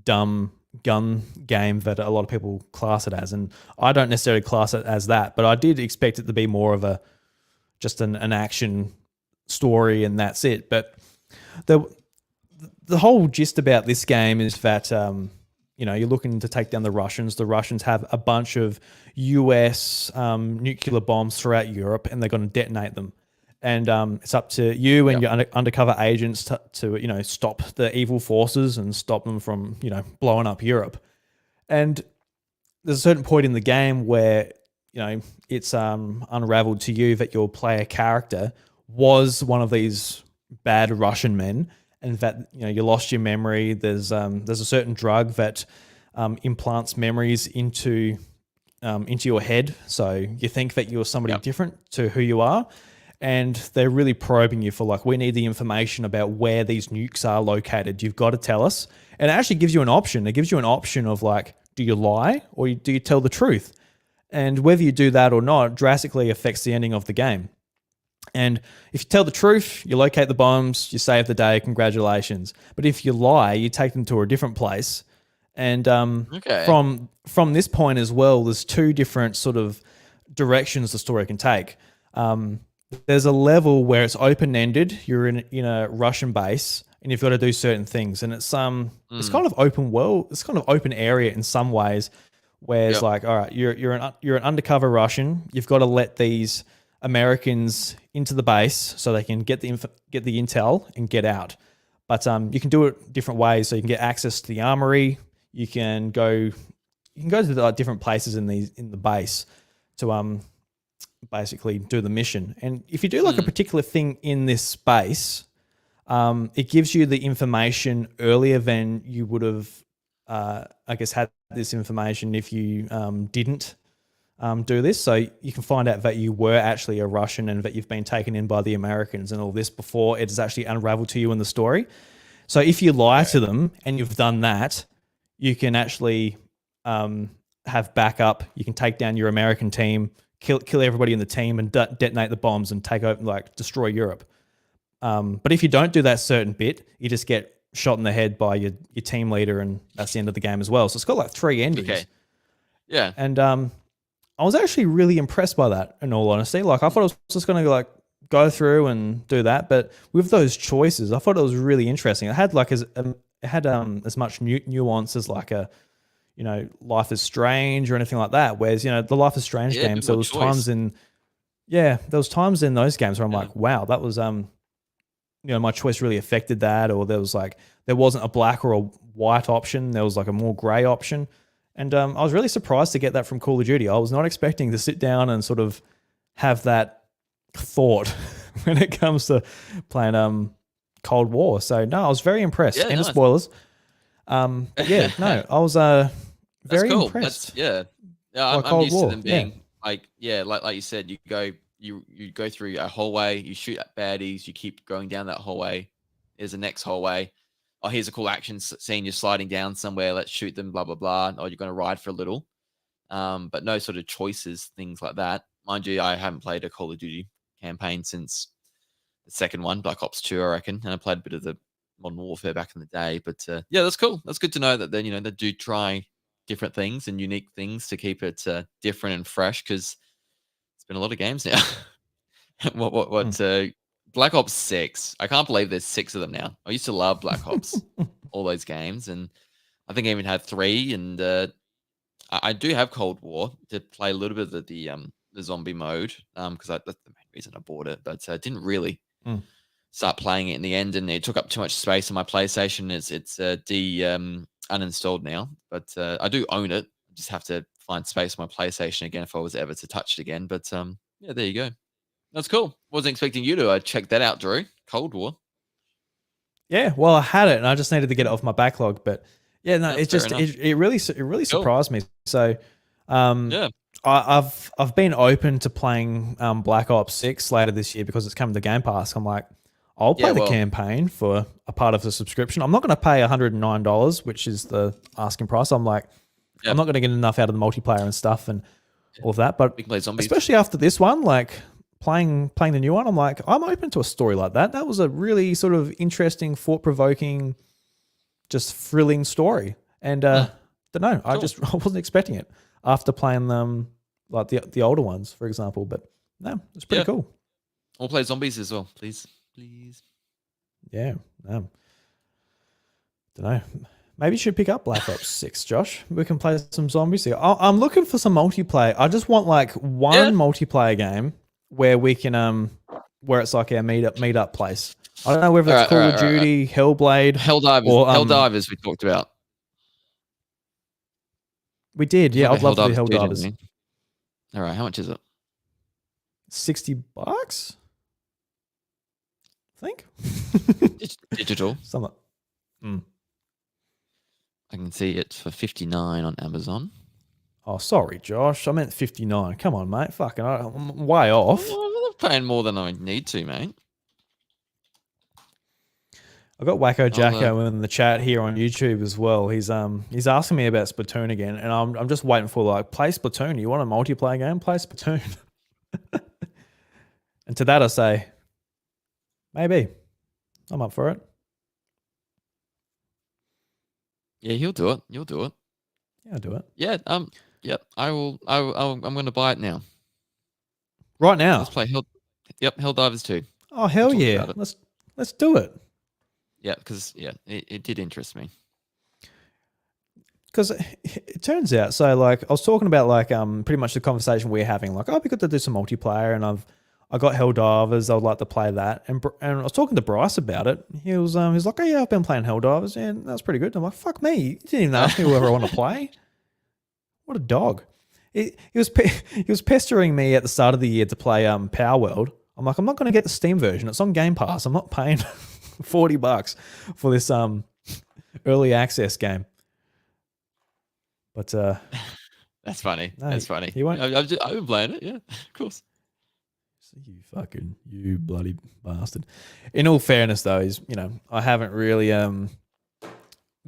dumb gun game that a lot of people class it as. And I don't necessarily class it as that, but I did expect it to be more of just an action story and that's it. But the whole gist about this game is that you're looking to take down the Russians. The Russians have a bunch of US nuclear bombs throughout Europe, and they're going to detonate them. And it's up to you and your undercover agents to stop the evil forces and stop them from blowing up Europe. And there's a certain point in the game where it's unraveled to you that your player character was one of these bad Russian men, and that you lost your memory. There's a certain drug that implants memories into your head, so you think that you're somebody different to who you are, and they're really probing you for like, we need the information about where these nukes are located. You've got to tell us. And it actually gives you an option. It gives you an option of like, do you lie or do you tell the truth? And whether you do that or not drastically affects the ending of the game. And if you tell the truth, you locate the bombs, you save the day, congratulations. But if you lie, you take them to a different place. And from this point as well, there's two different sort of directions the story can take. There's a level where it's open-ended. You're in a Russian base, and you've got to do certain things. And it's it's kind of open world. It's kind of open area in some ways, where it's like, all right, you're an undercover Russian. You've got to let these Americans into the base so they can get the intel and get out. But you can do it different ways. So you can get access to the armory. You can go to the different places in the base to basically do the mission. And if you do like a particular thing in this space, it gives you the information earlier than you would have, I guess, had this information if you didn't do this. So you can find out that you were actually a Russian and that you've been taken in by the Americans and all this before it is actually unraveled to you in the story. So if you lie to them and you've done that, you can actually have backup. You can take down your American team, kill everybody in the team, and detonate the bombs and take over, like destroy Europe. But if you don't do that certain bit, you just get shot in the head by your team leader, and that's the end of the game as well. So it's got like 3 endings. Okay. Yeah. And I was actually really impressed by that, in all honesty. Like I thought I was just going to like go through and do that, but with those choices, I thought it was really interesting. It had like as much nuance as like a Life is Strange or anything like that. Whereas the Life is Strange games, there was times in those games where I'm like, wow, that was my choice really affected that, or there wasn't a black or a white option. There was like a more grey option. And I was really surprised to get that from Call of Duty. I was not expecting to sit down and sort of have that thought when it comes to playing Cold War. So no, I was very impressed. Yeah, End of nice. spoilers. But yeah, no, I was very cool. impressed. Yeah, By I'm Cold used to War. them being like like you said, you go through a hallway, you shoot at baddies, you keep going down that hallway. There's the next hallway. Oh, here's a cool action scene. You're sliding down somewhere. Let's shoot them. Blah blah blah. Or you're going to ride for a little. But no sort of choices, things like that. Mind you, I haven't played a Call of Duty campaign since the second one, Black Ops 2, I reckon. And I played a bit of the Modern Warfare back in the day. But yeah, that's cool. That's good to know that then, they do try different things and unique things to keep it different and fresh, because it's been a lot of games now. Black Ops 6. I can't believe there's 6 of them now. I used to love Black Ops, all those games. And I think I even had 3. And I do have Cold War to play a little bit of the zombie mode, because that's the main reason I bought it. But I didn't really start playing it in the end, and it took up too much space on my PlayStation. It's uninstalled now, but I do own it. I just have to find space on my PlayStation again if I was ever to touch it again. But yeah, there you go. That's cool. Wasn't expecting you to check that out, Drew. Cold War. Yeah, well, I had it, and I just needed to get it off my backlog. But yeah, no, That's it really cool. surprised me. So, Yeah. I've been open to playing Black Ops 6 later this year because it's coming to Game Pass. I'm like, I'll play the campaign for a part of the subscription. I'm not going to pay $109, which is the asking price. I'm like, I'm not going to get enough out of the multiplayer and stuff and all of that. But especially after this one, like playing the new one, I'm like, I'm open to a story like that. That was a really sort of interesting, thought-provoking, just thrilling story. And don't know, I wasn't expecting it after playing them, like the older ones, for example. But no, it's pretty cool. I'll play zombies as well, please. Yeah. Don't know. Maybe you should pick up Black Ops 6, Josh. We can play some zombies here. I'm looking for some multiplayer. I just want like one multiplayer game where we can where it's like our meet-up place. I don't know whether it's Call of Duty, Hellblade, Helldivers we talked about. We did, yeah. I'd love to do Helldivers. All right, how much is it? $60, I think. Digital. Something. I can see it for $59 on Amazon. Oh, sorry, Josh. I meant $59. Come on, mate. Fucking, I'm way off. Well, I'm paying more than I need to, mate. I've got Wacko Jacko in the chat here on YouTube as well. He's asking me about Splatoon again, and I'm just waiting for like, play Splatoon. You want a multiplayer game? Play Splatoon. And to that I say, maybe. I'm up for it. Yeah, he'll do it. You'll do it. Yeah, I'll do it. Yeah. Yep. I will. I'm going to buy it now. Right now. Let's play Helldivers 2. Oh hell yeah! Let's do it. Yeah, because it did interest me. Because it turns out, so like I was talking about like pretty much the conversation we're having, like, oh, it'd be good to do some multiplayer, and I got Helldivers. I'd like to play that, and I was talking to Bryce about it. He was like, oh yeah, I've been playing Helldivers, and that's pretty good. And I'm like, fuck me, you didn't even ask me whether I want to play. What a dog! He was pestering me at the start of the year to play Power World. I'm like, I'm not going to get the Steam version. It's on Game Pass. I'm not paying $40 for this early access game. But that's funny. No, that's funny. I've been playing it. Yeah, of course. You bloody bastard. In all fairness, though, I haven't really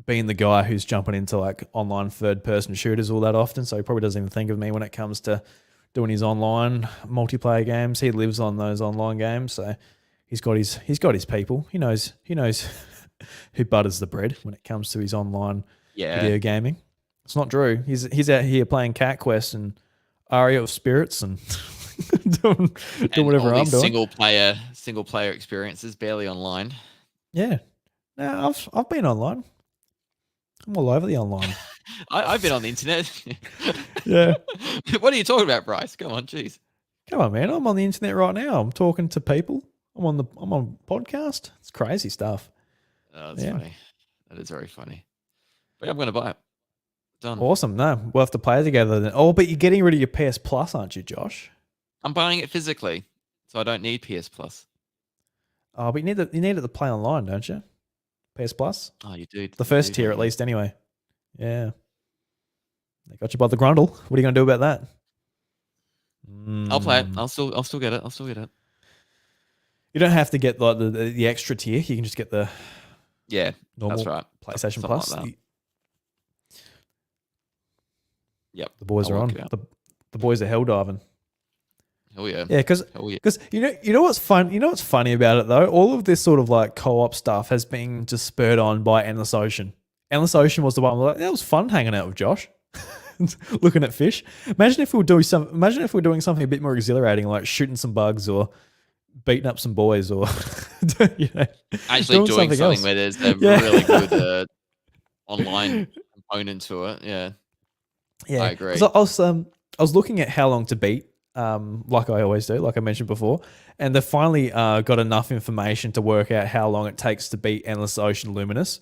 been the guy who's jumping into like online third-person shooters all that often. So he probably doesn't even think of me when it comes to doing his online multiplayer games. He lives on those online games, so he's got his people. He knows who butters the bread when it comes to his online video gaming. It's not Drew. He's out here playing Cat Quest and Aria of Spirits and doing whatever I'm doing. Single player experiences, barely online. Yeah. No, I've been online. I'm all over the online. I've been on the internet. Yeah. What are you talking about, Bryce? Come on, jeez. Come on, man. I'm on the internet right now. I'm talking to people. I'm on podcast. It's crazy stuff. Oh, that's funny. That is very funny. But yeah, I'm going to buy it. Done. Awesome. No, we'll have to play together then. Oh, but you're getting rid of your PS Plus, aren't you, Josh? I'm buying it physically, so I don't need PS Plus. Oh, but you need it to play online, don't you? PS Plus. Oh, you do. The first tier, at least, anyway. Yeah. They got you by the grundle. What are you going to do about that? I'll play it. I'll still get it. I'll still get it. You don't have to get like the extra tier. You can just get the normal that's right. PlayStation Something Plus. Like yep. The boys are on. The boys are hell diving. Hell yeah. Yeah, because you know what's fun. You know what's funny about it though. All of this sort of like co-op stuff has been just spurred on by Endless Ocean. Endless Ocean was the one where like, that was fun hanging out with Josh, looking at fish. Imagine if we were doing something a bit more exhilarating, like shooting some bugs or beating up some boys, or actually doing something where there's a really good online component to it. Yeah. Yeah, I agree. I was looking at how long to beat, like I always do, like I mentioned before, and they finally got enough information to work out how long it takes to beat Endless Ocean Luminous,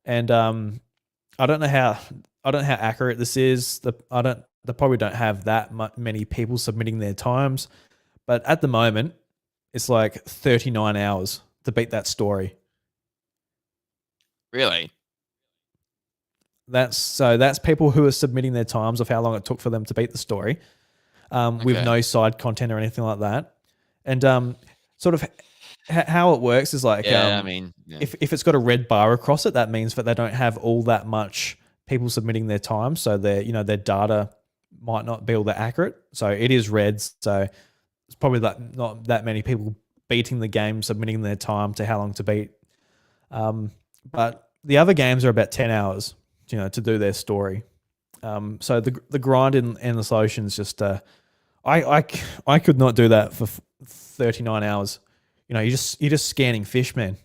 and I don't know how accurate this is. They probably don't have that many people submitting their times, but at the moment, it's like 39 hours to beat that story. Really? That's people who are submitting their times of how long it took for them to beat the story, with no side content or anything like that. And sort of how it works is like, if it's got a red bar across it, that means that they don't have all that much people submitting their time, so their data might not be all that accurate. So it is red. So it's probably not that many people beating the game, submitting their time to how long to beat. But the other games are about 10 hours. To do their story. So the grind in Endless Ocean is just I could not do that for 39 hours. You're just scanning fish, man.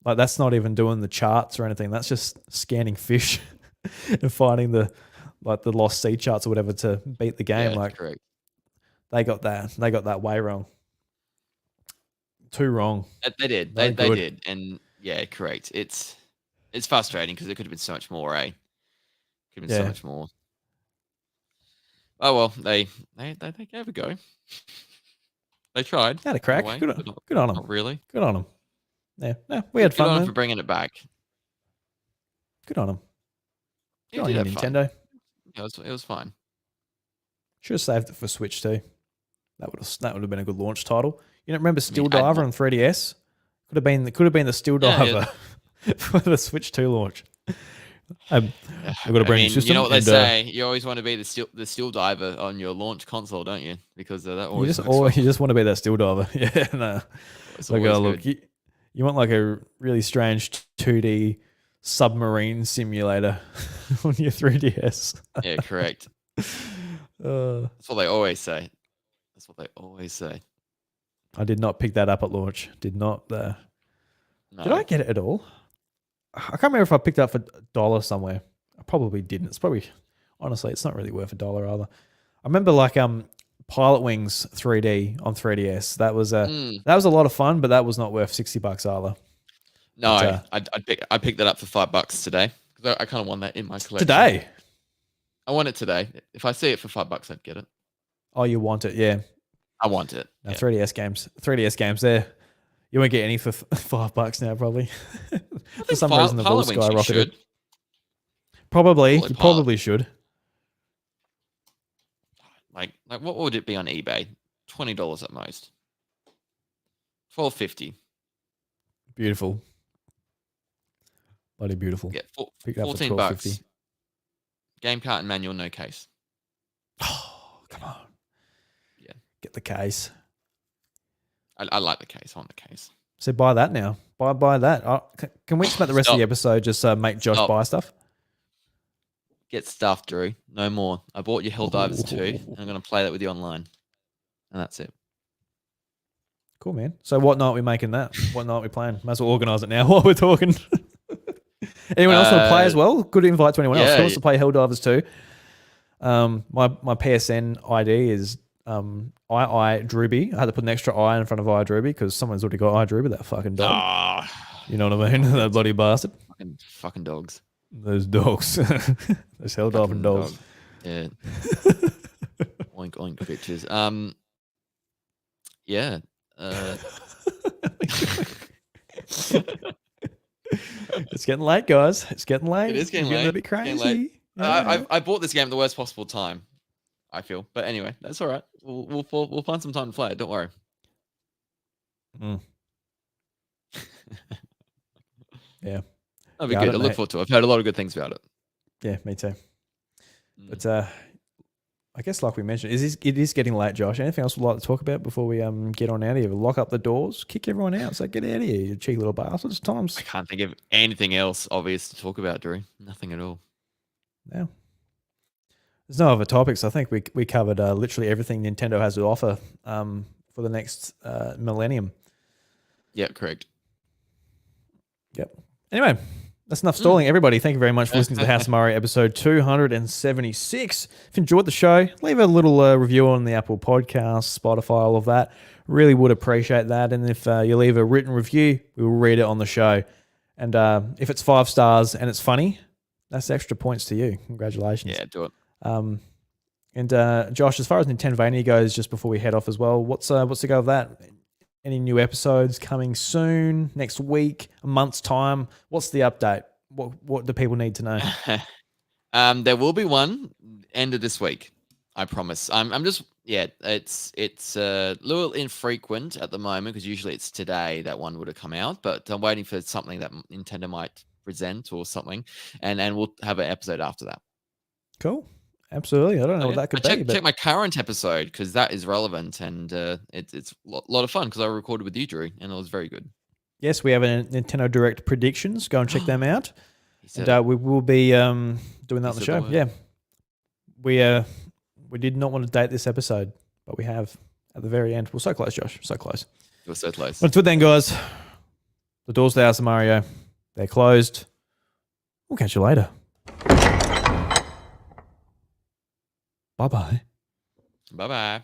Like that's not even doing the charts or anything. That's just scanning fish and finding the lost sea charts or whatever to beat the game. Yeah, correct. They got that way wrong. Too wrong. They did. They did. And yeah, correct. It's frustrating because it could have been so much more, eh? Could have been so much more. Oh well, they gave a go. They tried. Had a crack. Good on them. Not really. Good on them. Yeah, no, we had fun. Good on them for bringing it back. Good on them. Good on you, Nintendo. It was fine. Should have saved it for Switch too. That would have been a good launch title. You don't remember Still Diver on 3DS? Could have been the Still Diver for the Switch 2 launch. I've got a brand new system. You know what they say? You always want to be the still diver on your launch console, don't you? Because that always you just want to be that still diver. Yeah, no. Look, you want like a really strange 2D submarine simulator on your 3DS. Yeah, correct. That's what they always say. I did not pick that up at launch. Did not. No. Did I get it at all? I can't remember if I picked it up for $1 somewhere. I probably didn't. Honestly, it's not really worth $1 either. I remember like Pilot Wings 3D on 3DS. That was a lot of fun, but that was not worth $60 either. No, I picked that up for $5 today because I kind of want that in my collection. Today? I want it today. If I see it for $5, I'd get it. Oh, you want it? Yeah. I want it. No, 3DS games there. You won't get any for $5 now, probably. For some reason, the ball skyrocketed. Probably, you probably should. Like, what would it be on eBay? $20 at most. $12.50. Beautiful. Bloody beautiful. Yeah, $14. Game cart and manual, no case. Oh, come on. Yeah. Get the case. I like the case. I want the case. So buy that now. Buy that. Can we spend the rest of the episode just make Josh buy stuff? Get stuff, Drew. No more. I bought you Helldivers 2, and I'm going to play that with you online. And that's it. Cool, man. So what night are we making that? What night are we playing? Might as well organise it now while we're talking. Anyone else want to play as well? Good invite to anyone else who wants to play Helldivers 2. My PSN ID is Drewby. I had to put an extra I in front of I Drewby because someone's already got I Drewby, that fucking dog. You know what I mean? That bloody bastard. Fucking dogs. Those dogs. Those hell diving dogs. Yeah. Oink oink bitches. Yeah. It's getting late, guys. It's getting late. It is getting late. A bit crazy. I bought this game at the worst possible time, I feel. But anyway, that's all right. We'll find some time to play it. Don't worry. Yeah. That'll be good. I look forward to it. I've heard a lot of good things about it. Yeah, me too. But I guess like we mentioned, it is getting late, Josh. Anything else we'd like to talk about before we get on out of here? Lock up the doors, kick everyone out. So get out of here, you cheeky little bastards. Times. I can't think of anything else obvious to talk about, Drew. Nothing at all. No. There's no other topics. I think we covered literally everything Nintendo has to offer for the next millennium. Yeah, correct. Yep. Anyway, that's enough stalling. Everybody, thank you very much for listening to the House of Mario episode 276. If you enjoyed the show, leave a little review on the Apple Podcasts, Spotify, all of that. Really would appreciate that. And if you leave a written review, we will read it on the show. And if it's 5 stars and it's funny, that's extra points to you. Congratulations. Yeah, do it. And Josh, as far as Nintendoania goes, just before we head off as well, what's the go of that? Any new episodes coming soon, next week, a month's time? What's the update? What do people need to know? There will be one end of this week. I promise. I'm just it's a little infrequent at the moment because usually it's today that one would have come out, but I'm waiting for something that Nintendo might present or something, and we'll have an episode after that. Cool. Absolutely. I don't know what that could be. Check my current episode because that is relevant and it's a lot of fun because I recorded with you, Drew, and it was very good. Yes, we have a Nintendo Direct predictions. Go and check them out. And we will be doing that on the show. Yeah. We did not want to date this episode, but we have at the very end. We're so close, Josh. So close. We're so close. But until then, guys, the doors to the House of Mario, they're closed. We'll catch you later. Bye-bye. Bye-bye.